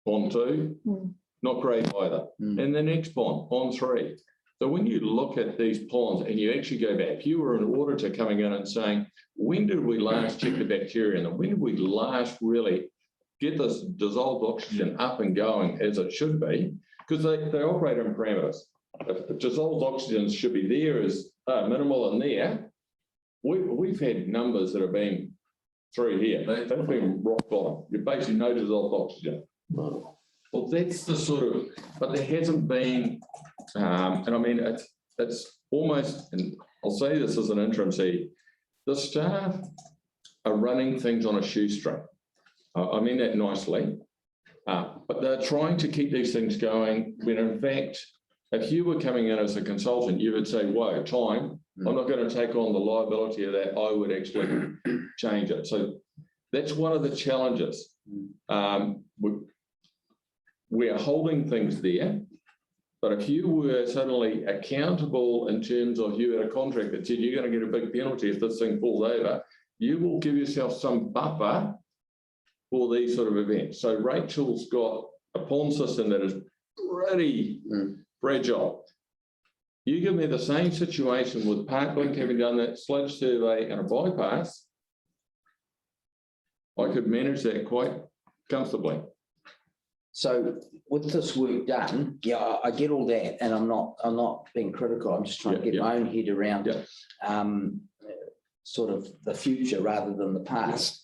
2, not great either. And the next pond 3. So when you look at these ponds and you actually go back, you were an auditor coming in and saying, when did we last check the bacteria, and when did we last really get this dissolved oxygen up and going as it should be? Because they operate in parameters. If dissolved oxygen should be there as minimal in there, we've had numbers that have been through here. They've been rock bottom. You're basically no dissolved oxygen. Well, that's the sort of, but there hasn't been, and I mean, it's almost, and I'll say this as an interim C, the staff are running things on a shoestring. I mean that nicely, but they're trying to keep these things going when in fact, if you were coming in as a consultant, you would say, whoa, time, I'm not going to take on the liability of that. I would actually change it. So that's one of the challenges. We are holding things there, but if you were suddenly accountable in terms of you had a contract that said you're going to get a big penalty if this thing falls over, you will give yourself some buffer for these sort of events. So Rachel's got a pond system that is pretty fragile. You give me the same situation with Parklink having done that sludge survey and a bypass, I could manage that quite comfortably. So with this work done, yeah, I get all that, and I'm not being critical. I'm just trying to get my own head around sort of the future rather than the past.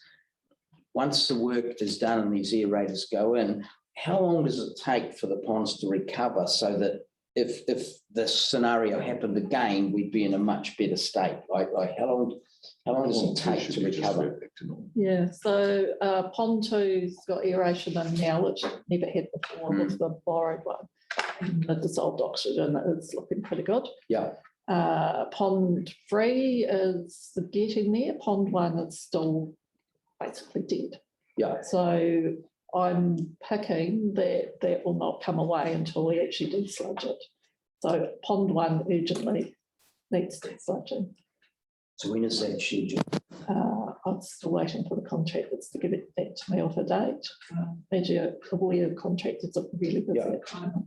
Once the work is done and these aerators go in, how long does it take for the ponds to recover so that if this scenario happened again, we'd be in a much better state? Like how long does it take to recover? Yeah, so pond 2's got aeration in now, which never had before with the borrowed one. And the dissolved oxygen is looking pretty good. Yeah. Pond 3 is getting there. Pond 1 is still basically dead. Yeah. So I'm picking that will not come away until we actually desludge it. So pond 1 urgently needs desludging. So when is that scheduled? I'm still waiting for the contractors to give it back to me off a date. As you're aware, contractors are really busy at the moment.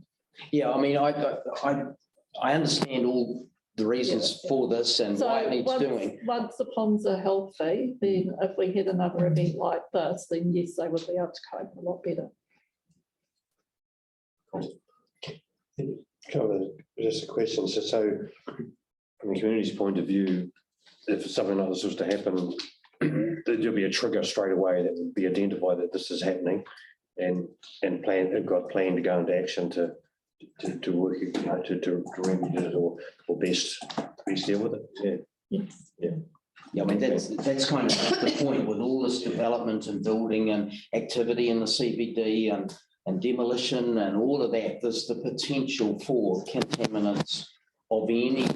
Yeah, I mean, I understand all the reasons for this and why it needs doing. Once the ponds are healthy, then if we had another event like this, then yes, they would be able to cope a lot better. Just a question. So from the community's point of view, if something like this was to happen, there'll be a trigger straight away that would be identified that this is happening, and got planned to go into action to work, to remedy it or best deal with it. Yeah, I mean, that's kind of the point with all this development and building and activity in the CBD and demolition and all of that. There's the potential for contaminants of any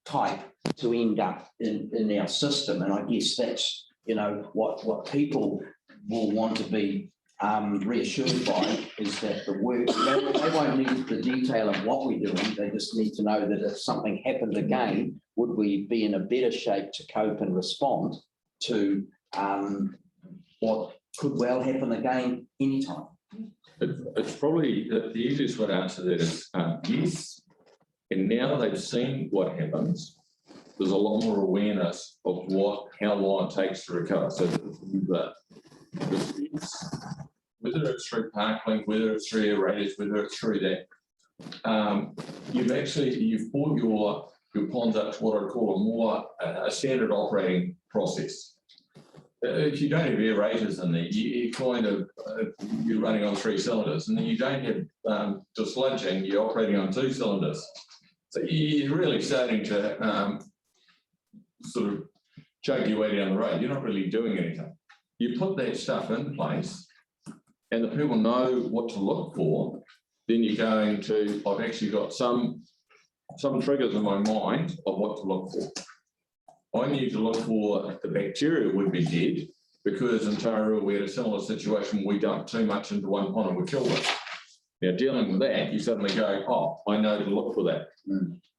type to end up in our system. And I guess that's, what people will want to be reassured by is that the work, they won't need the detail of what we're doing. They just need to know that if something happened again, would we be in a better shape to cope and respond to what could well happen again anytime. It's probably the easiest way to answer that is yes. And now they've seen what happens, there's a lot more awareness of how long it takes to recover. So the whether it's through parkling, whether it's through aerators, whether it's through that, you've brought your ponds up to what I'd call a standard operating process. If you don't have aerators in there, you're running on 3 cylinders, and then you don't have desludging, you're operating on 2 cylinders. So you're really starting to sort of choke your way down the road. You're not really doing anything. You put that stuff in place, and the people know what to look for. Then you're going to, I've actually got some triggers in my mind of what to look for. I need to look for the bacteria would be dead, because in Taurua we had a similar situation. We dumped too much into one pond and we killed it. Now dealing with that, you suddenly go, oh, I know to look for that.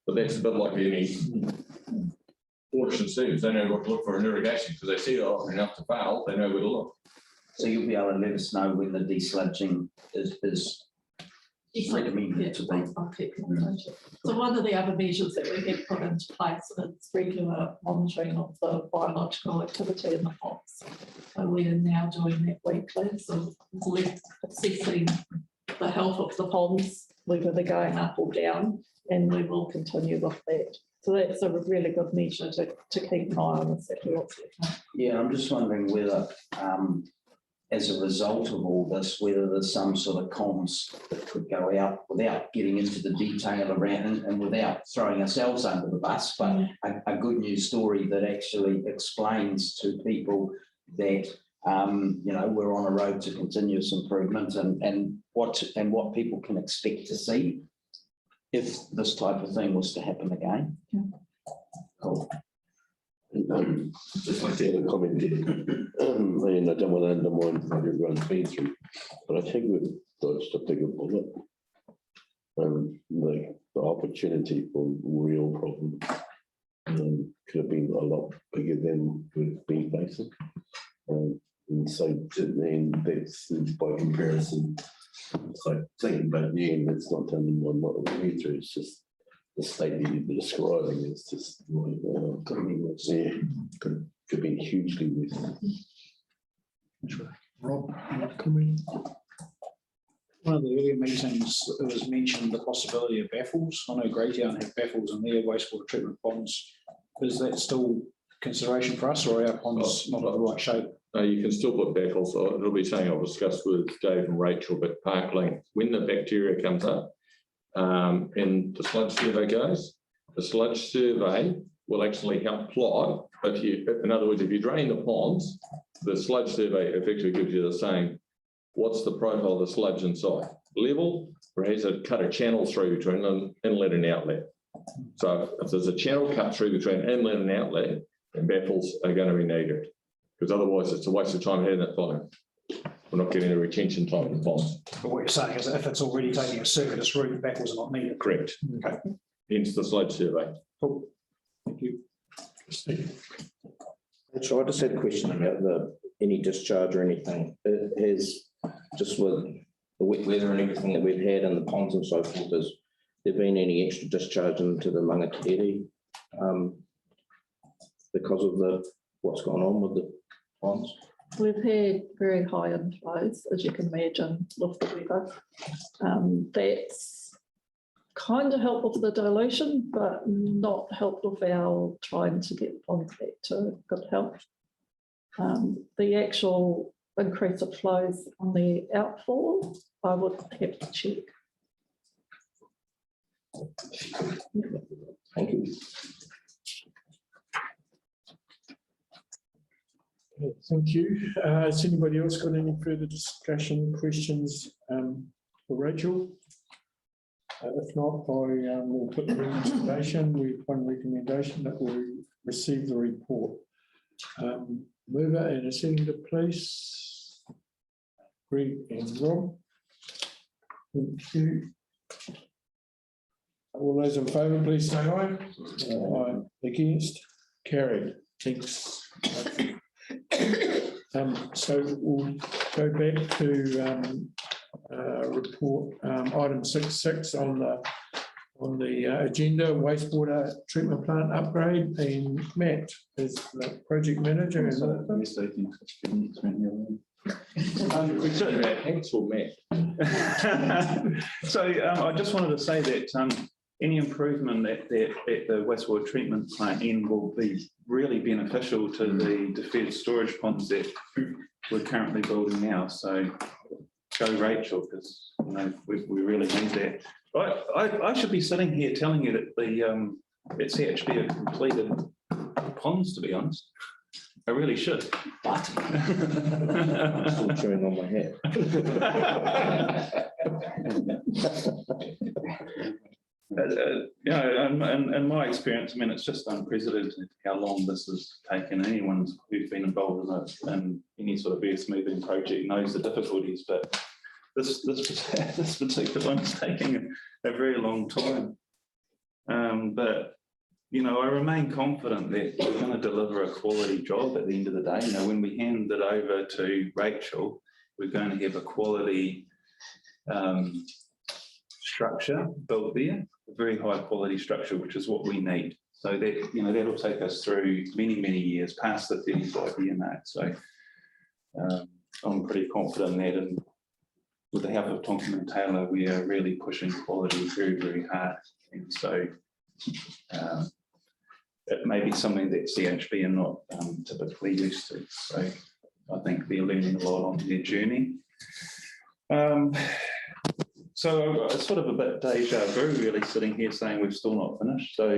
But that's a bit like any forestry students. They know what to look for in irrigation because they see it often enough to fail. They know where to look. So you'll be able to let us know when the desludging is recommended to be. So one of the other measures that we have put into place is regular monitoring of the biological activity in the ponds. So we are now doing that weekly, so we're assessing the health of the ponds, whether they're going up or down, and we will continue with that. So that's a really good measure to keep an eye on exactly what's happening. Yeah, I'm just wondering whether as a result of all this, whether there's some sort of comms that could go out without getting into the detail around and without throwing ourselves under the bus, but a good news story that actually explains to people that we're on a road to continuous improvement and what people can expect to see if this type of thing was to happen again. Yeah. Cool. Just like to have a comment there. I don't want to undermine what everyone's been through, but I think we've dodged a bigger bullet. The opportunity for real problems could have been a lot bigger than we've been facing. And so that's by comparison. It's like thinking about it's not telling anyone what we're going through. It's just the state that you're describing. It's just like, could be hugely worse. Rob, comment. One of the earlier meetings, it was mentioned the possibility of baffles. I know Greytown have baffles in their wastewater treatment ponds. Is that still consideration for us, or are our ponds not in the right shape? No, you can still put baffles. It'll be something I'll discuss with Dave and Rachel, but parkling, when the bacteria comes up and the sludge survey goes, the sludge survey will actually help plot. In other words, if you drain the ponds, the sludge survey effectively gives you the same, what's the profile of the sludge inside? Level, or has it cut a channel through between an inlet and outlet? So if there's a channel cut through between inlet and outlet, then baffles are going to be needed, because otherwise it's a waste of time having that volume. We're not getting a retention time in the ponds. But what you're saying is that if it's already taking a circuitous route, baffles are not needed. Correct. Okay. Hence the sludge survey. Cool. Thank you. So I just had a question about any discharge or anything. It has, just with the wet weather and everything that we've had in the ponds and so forth, has there been any extra discharge into the Mangatiri because of what's going on with the ponds? We've had very high inflows, as you can imagine, with the weather. That's kind of helped with the dilution, but not helped with our trying to get the ponds back to good health. The actual increase of flows on the outfall, I would have to check. Thank you. Thank you. Has anybody else got any further discussion, questions for Rachel? If not, I will put the recommendation, one recommendation that we receive the report. Mover and a seconder, please. Greg and Rob. Thank you. All those in favour, please say aye. Aye. Against? Carried. Thanks. So we'll go back to report item 6.6 on the agenda, wastewater treatment plant upgrade, and Matt is the project manager. Thanks for Matt. So I just wanted to say that any improvement at the wastewater treatment plant end will be really beneficial to the deferred storage ponds that we're currently building now. So go Rachel, because we really need that. I should be sitting here telling you that it's actually a completed ponds, to be honest. I really should. But still chewing on my hat. In my experience, I mean, it's just unprecedented how long this has taken. Anyone who's been involved in any sort of earth moving project knows the difficulties, but this particular one's taking a very long time. But I remain confident that we're going to deliver a quality job at the end of the day. When we hand it over to Rachel, we're going to have a quality structure built there, a very high quality structure, which is what we need. So that that'll take us through many years past the 35-year mark. So I'm pretty confident in that, and with the help of Tonkin and Taylor, we are really pushing quality very hard. And so it may be something that CHB are not typically used to. So I think they're learning a lot on their journey. So it's sort of a bit deja vu, really, sitting here saying we've still not finished. So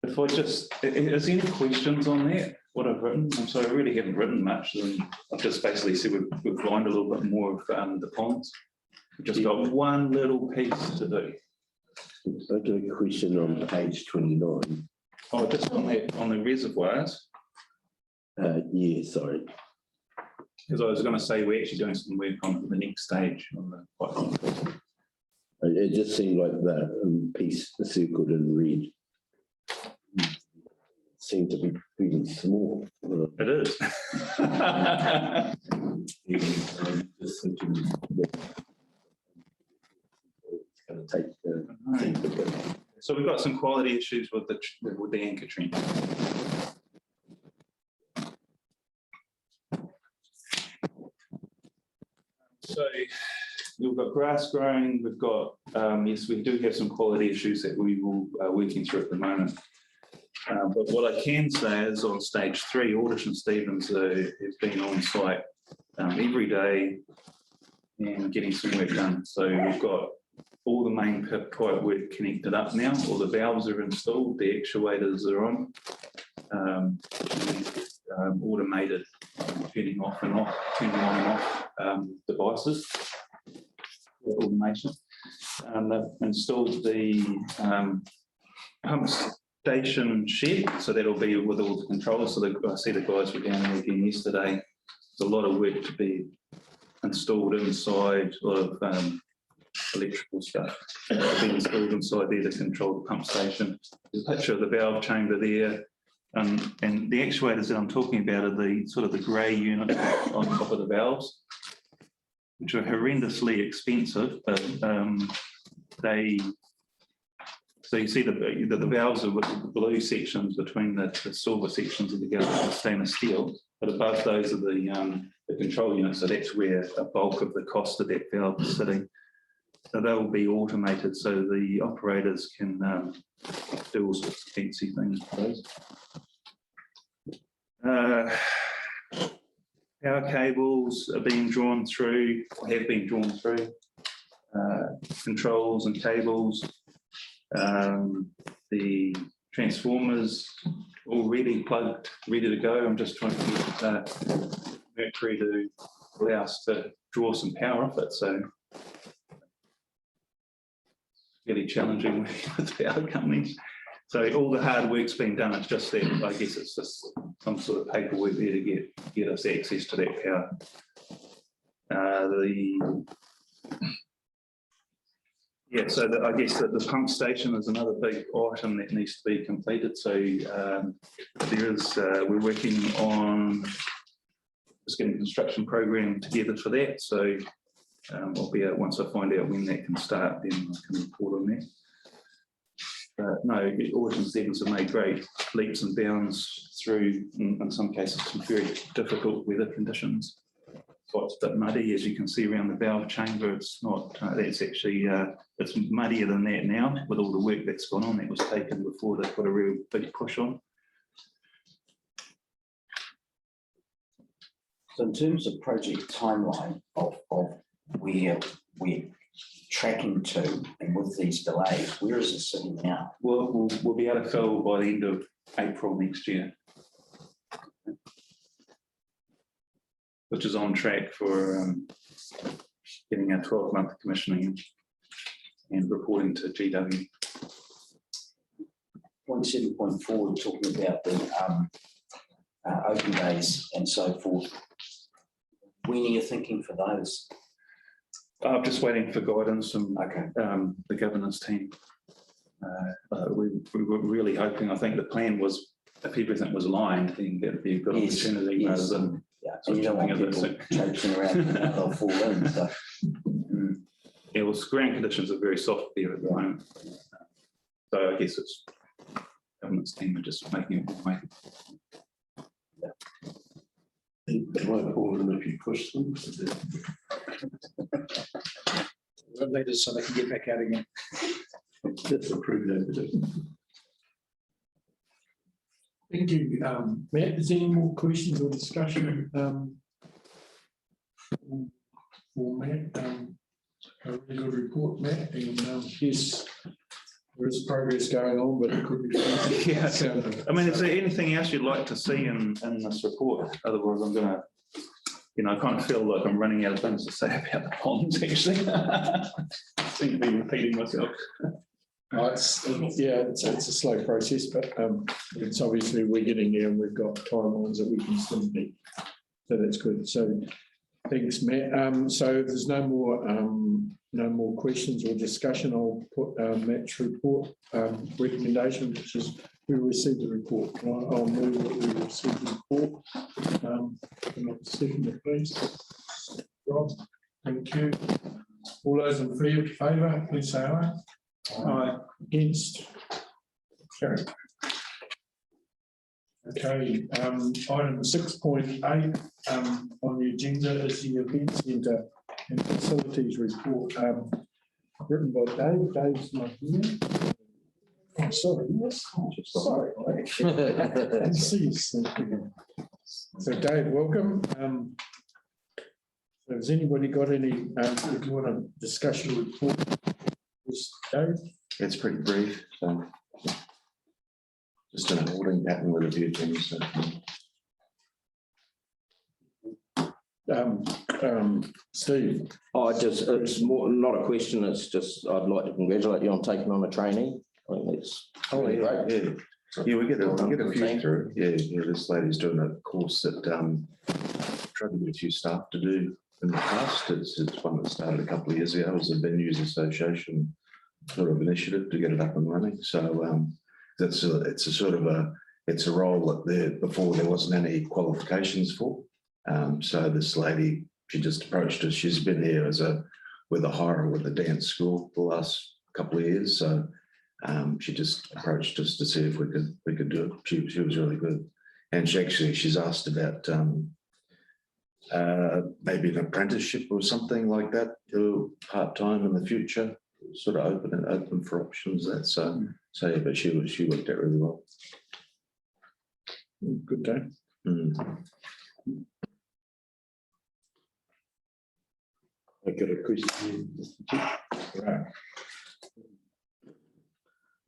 if I just, is there any questions on that, what I've written? I'm sorry, I really haven't written much. And I've just basically said we've lined a little bit more of the ponds. We've just got one little piece to do. I got a question on page 29. Oh, just on the reservoirs. Yeah, sorry. Because I was going to say we're actually doing some work on the next stage on the pipeline. It just seemed like the piece circled in red seemed to be really small. It is. Just thinking it's going to take. So we've got some quality issues with the anchor trench. So we've got grass growing, we've got, yes, we do have some quality issues that we will working through at the moment. But what I can say is on stage 3, Aldish and Stevens have been on site every day and getting some work done. So we've got all the main pipe work connected up now, all the valves are installed, the actuators are on, automated turning on and off devices, automation. They've installed the pump station shed, so that'll be with all the controls. So I see the guys were down there again yesterday. There's a lot of work to be installed inside, a lot of electrical stuff to be installed inside there to control the pump station. There's a picture of the valve chamber there. And the actuators that I'm talking about are the sort of the grey unit on top of the valves, which are horrendously expensive, but so you see the valves are with the blue sections between the silver sections of the stainless steel, but above those are the control units. So that's where a bulk of the cost of that valve is sitting. So they will be automated, so the operators can do all sorts of fancy things with those. Power cables are being drawn through, or have been drawn through. Controls and cables. The transformers already plugged, ready to go. I'm just trying to get Mercury to allow us to draw some power off it. So fairly challenging with the outcomes. So all the hard work's been done. It's just that, I guess it's just some sort of paperwork there to get us access to that power. I guess that the pump station is another big item that needs to be completed. So we're working on just getting a construction program together for that. So I'll be out once I find out when that can start, then I can report on that. No, Origin Sevens have made great leaps and bounds through, in some cases, some very difficult weather conditions. So it's a bit muddy, as you can see around the valve chamber. It's not, that's actually, it's muddier than that now with all the work that's gone on that was taken before they put a real big push on. So in terms of project timeline of where we're tracking to, and with these delays, where is it sitting now? We'll be able to fill by the end of April next year, which is on track for getting a 12-month commissioning and reporting to GW. Point 7.4, talking about the open days and so forth. When are you thinking for those? I'm just waiting for guidance from the governance team. We were really hoping, I think the plan was, if everything was aligned, then that'd be a good opportunity rather than and you don't want people chasing around and they'll fall in. So. Yeah, well, ground conditions are very soft there at the moment. So I guess it's governance team are just making it way. They might fall in if you push them. Leaders so they can get back out again. That's approved evidence. Thank you. Matt, is there any more questions or discussion for Matt? A really good report, Matt, and yes, there is progress going on, but it could be. Yeah, I mean, is there anything else you'd like to see in this report? Otherwise, I'm going to, I kind of feel like I'm running out of things to say about the ponds, actually. I seem to be repeating myself. It's a slow process, but it's obviously we're getting there and we've got timelines that we can still meet. So that's good. So thanks, Matt. So if there's no more questions or discussion, I'll put Matt's report recommendation, which is we received the report. I'll move that we received the report. Can I second it, please? Rob, thank you. All those in favour, please say aye. Aye. Against? Carry. Okay, item 6.8 on the agenda is the event centre and facilities report written by Dave. Dave's not here. Oh, sorry, yes. Sorry, I didn't see you. So Dave, welcome. So has anybody got any, if you want a discussion report? Dave? It's pretty brief, so just an holding pattern with a few things. Steve? It's more not a question, it's just I'd like to congratulate you on taking on a trainee. I think that's great. Yeah, we get a few through. Yeah, this lady's doing a course that tried to get a few staff to do in the past. It's one that started a couple of years ago. It was a Venues Association sort of initiative to get it up and running. So it's a role that before there wasn't any qualifications for. So this lady, she just approached us. She's been here with a hire with the dance school the last couple of years. So she just approached us to see if we could do it. She was really good, and she's asked about maybe an apprenticeship or something like that, part time in the future. Sort of open for options. Yeah, but she worked out really well. Good day. I got a question. Right.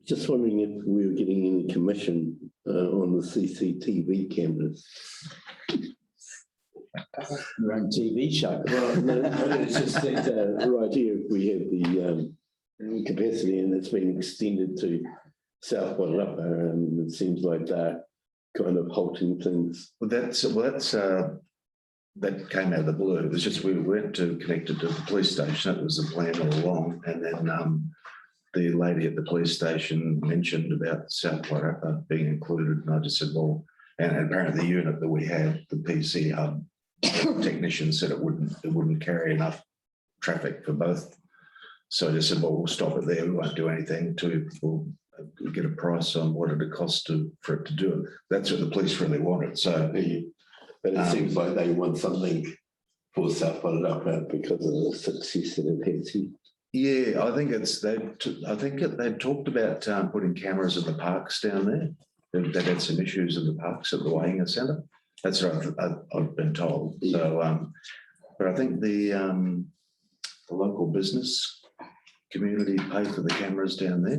Just wondering if we were getting any commission on the CCTV cameras. Your own TV show. Well, no, it's just that right here we have the capacity, and it's been extended to South Wairarapa, and it seems like they're kind of halting things. That came out of the blue. It was just we weren't connected to the police station. That was the plan all along. And then the lady at the police station mentioned about South Wairarapa being included, and I just said, well, and apparently the unit that we had, the PC hub technician said it wouldn't carry enough traffic for both. So I just said, well, we'll stop it there. We won't do anything we'll get a price on what it cost for it to do it. That's what the police really wanted. So. But it seems like they want something for South Wairarapa because of the success that it has here. Yeah, I think they talked about putting cameras in the parks down there. They've had some issues in the parks at the Waihinga Centre. That's what I've been told. Yeah. So, but I think the local business community pay for the cameras down there.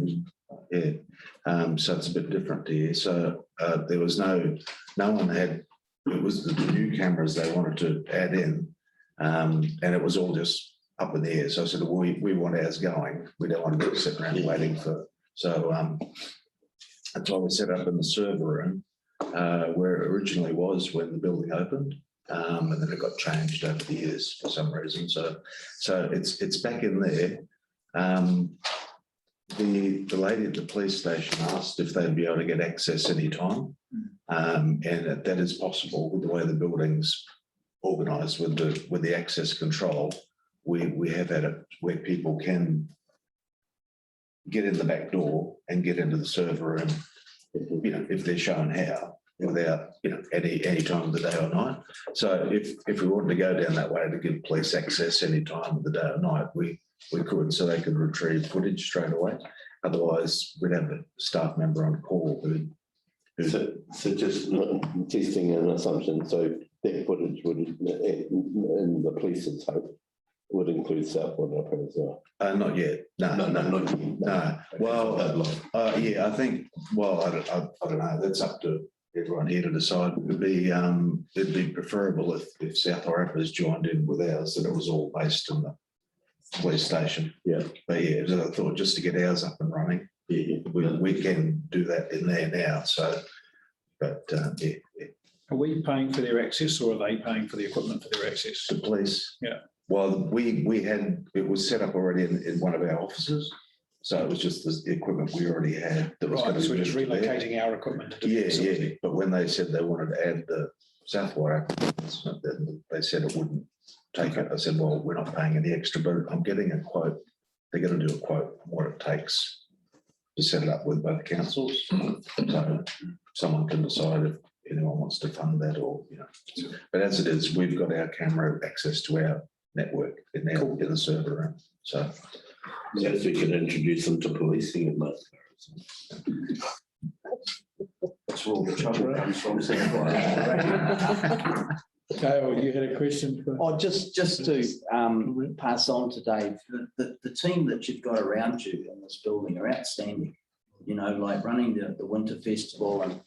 Yeah, so it's a bit different here. So there was no one had. It was the new cameras they wanted to add in, and it was all just up in the air. So I said, well, we want ours going. We don't want to be sitting around waiting for. So that's why we set up in the server room where it originally was when the building opened, and then it got changed over the years for some reason. So it's back in there. The lady at the police station asked if they'd be able to get access anytime. And that is possible with the way the building's organised with the access control. We have had it where people can get in the back door and get into the server room, if they're shown how, without any time of the day or night. So if we wanted to go down that way to give police access any time of the day or night, we could, so they could retrieve footage straight away. Otherwise, we'd have a staff member on call who. So just testing an assumption. So that footage would, in the police's hope, would include South Wairarapa as well. Not yet. No, not yet. No. Well, yeah, I think. Well, I don't know. That's up to everyone here to decide. It'd be preferable if South Wairarapa is joined in with ours, that it was all based in the police station. Yeah. But yeah, I thought just to get ours up and running. Yeah, we can do that in there now. So, but yeah. Are we paying for their access, or are they paying for the equipment for their access? The police. Yeah. Well, we had it was set up already in one of our offices, so it was just the equipment we already had that was Right, going to so be we're just relocating our equipment. To yeah. But when they said they wanted to add the South Wairarapa, they said it wouldn't take it. I said, well, we're not paying any extra, but I'm getting a quote. They're going to do a quote what it takes to set it up with both councils, so someone can decide if anyone wants to fund that or But as it is, we've got our camera access to our network in the server room. So yes, we can introduce them to policing it, mate. That's where all the trouble comes from. Dale, you had a question for. Oh, just to pass on to Dave, the team that you've got around you in this building are outstanding. Like running the winter festival and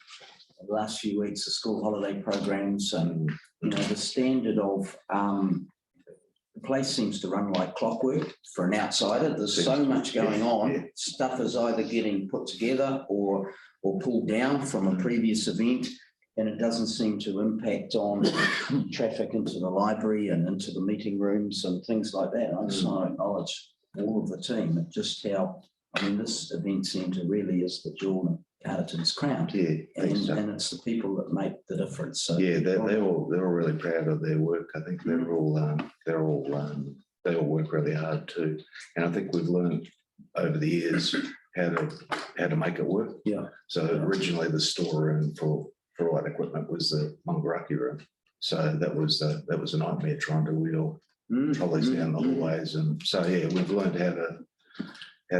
the last few weeks of school holiday programs, and the standard of the place seems to run like clockwork for an outsider. There's so much going on. Stuff is either getting put together or pulled down from a previous event, and it doesn't seem to impact on traffic into the library and into the meeting rooms and things like that. I just want to acknowledge all of the team and just how, this event centre really is the jewel in Carterton's crown. Yeah, and it's the people that make the difference. So yeah, they're all really proud of their work. I think they all work really hard too. And I think we've learned over the years how to make it work. Yeah. So originally the storeroom for all that equipment was the Mungaraki room. So that was a nightmare trying to wheel trolleys down the hallways. And so yeah, we've learned how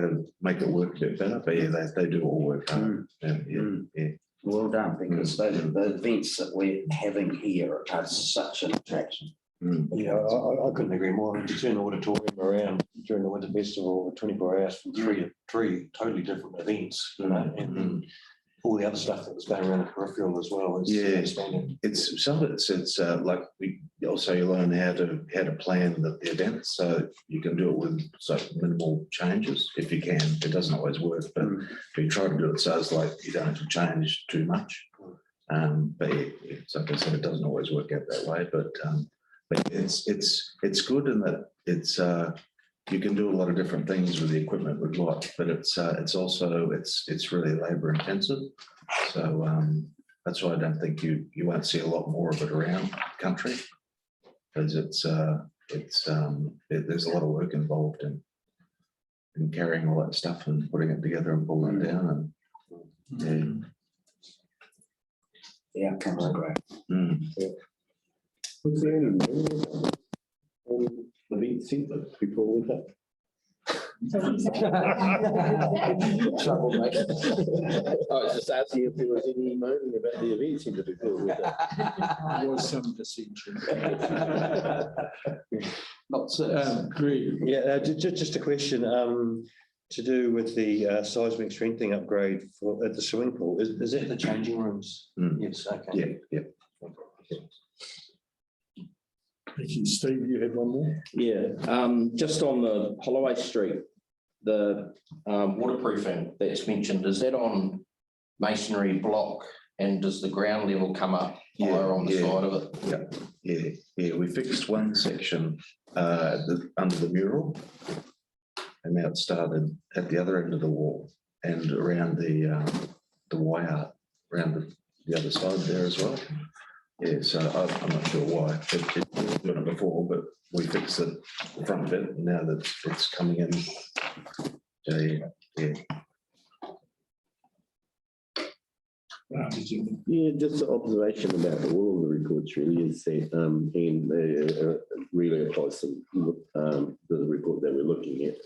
to make it work a bit better. But yeah, they do all work hard. Yeah. Well done, because the events that we're having here are such an attraction. Yeah, I couldn't agree more. To turn the auditorium around during the winter festival, 24 hours from three totally different events, and all the other stuff that was going around the peripheral as well is Yeah. expanding. It's some of it's like we also you learn how to plan the event, so you can do it with so minimal changes if you can. It doesn't always work, but if you try to do it so it's like you don't have to change too much. But yeah, so like I said, it doesn't always work out that way. But it's good in that it's you can do a lot of different things with the equipment we've got, but it's also it's really labour intensive. So that's why I don't think you won't see a lot more of it around the country, because there's a lot of work involved in carrying all that stuff and putting it together and pulling it down. And The outcomes are great. Was there any the meat centre before winter? Troublemaker. I was just asking if there was any moaning about the event centre before winter. There was some dissension. Not so. Greg. Yeah, just a question to do with the seismic strengthening upgrade at the swimming pool. Is that the changing rooms? Yes, okay. yeah. Thank you, Steve. You had one more? Yeah, just on the Holloway Street, the waterproofing that's mentioned, is that on masonry block, and does the ground level come up higher on the side of it? Yeah. We fixed one section under the mural, and now it started at the other end of the wall and around the wire around the other side there as well. Yeah, so I'm not sure why it was doing it before, but we fixed the front bit, and now that it's coming in. So yeah. Yeah, just an observation about all of the reports really is that, and really applies to the report that we're looking at,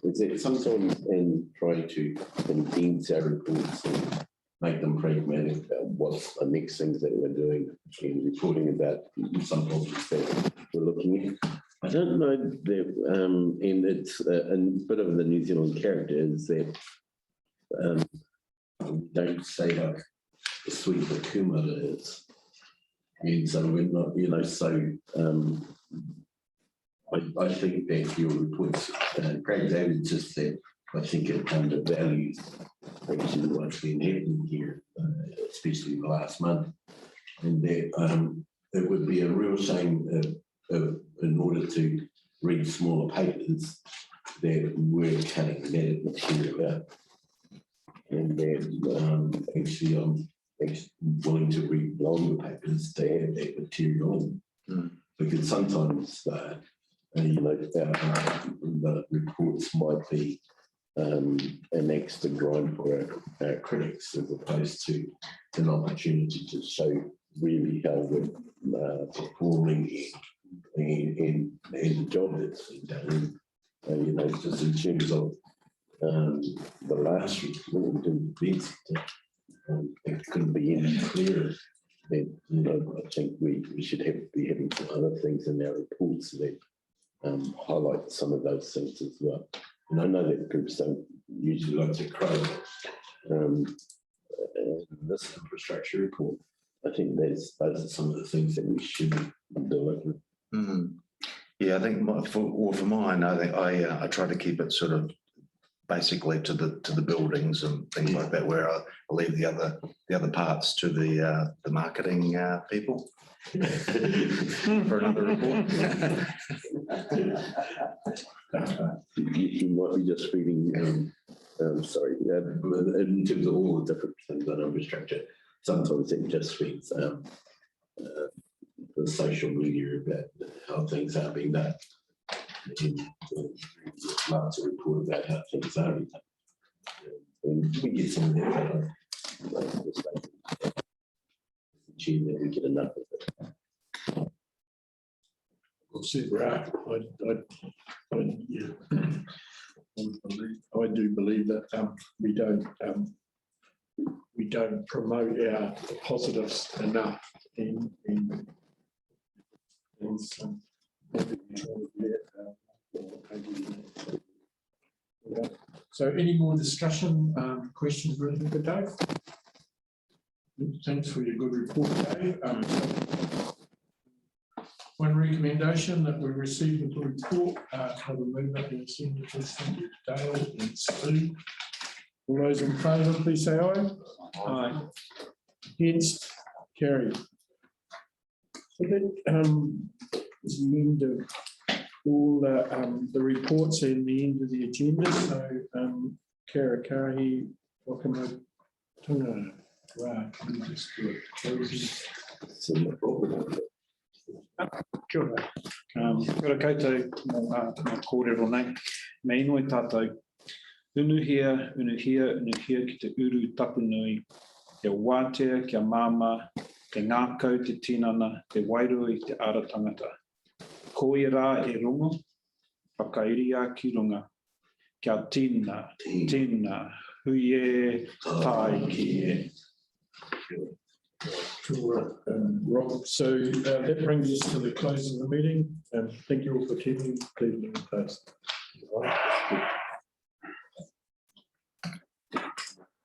is that sometimes in trying to condense our reports and make them pragmatic about what's the next things that we're doing and reporting about some projects that we're looking at. I don't know that, and it's a bit of the New Zealand character is that we don't say like the sweet the kumara is. And so we're not, so I think that your reports, Craig David just said, I think it undervalues actually what's been happening here, especially the last month. And that it would be a real shame in order to read smaller papers that we're cutting that material out. And that actually I'm willing to read longer papers to have that material in. Because sometimes the reports might be an extra grind for our critics, as opposed to an opportunity to show really how we're performing and the job that's been done. Just in terms of the last report in the bid sector, it couldn't be any clearer that I think we should be having some other things in our reports that highlight some of those things as well. And I know that groups don't usually like to crow this infrastructure report. I think those are some of the things that we should be delivering. Yeah, I think for mine, I think I try to keep it sort of basically to the buildings and things like that, where I leave the other parts to the marketing people for another report. You might be just reading. Sorry, in terms of all the different things on infrastructure, sometimes it just reads the social media about how things are being done. Lots of report about how things are being done. And we get some of that. That we get enough of it. Well, super. I do believe that we don't promote our positives enough in some. So any more discussion, questions, anything for Dave? Thanks for your good report, Dave. One recommendation that we received the report, for the movement and signatures, thank you to Dale and Sue. All those in favour, please say aye. Aye. Against, carried. So that is the end of all the reports and the end of the agenda. So Kara Kahi, welcome to Tunga. Wow, can we just do it? Kia ora. Kia ora koutou, mō kōrero nei. Me ino i tātou. Unuhia ki te uru tapu nui. Te wātea, kia māma, te ngākau, te tinana, te wairui, te ara tangata. Ko i rā e rongo, whakairi a ki runga. Kia tina, hui e, tai ki e. Rob, so that brings us to the close of the meeting. Thank you all for attending. Please,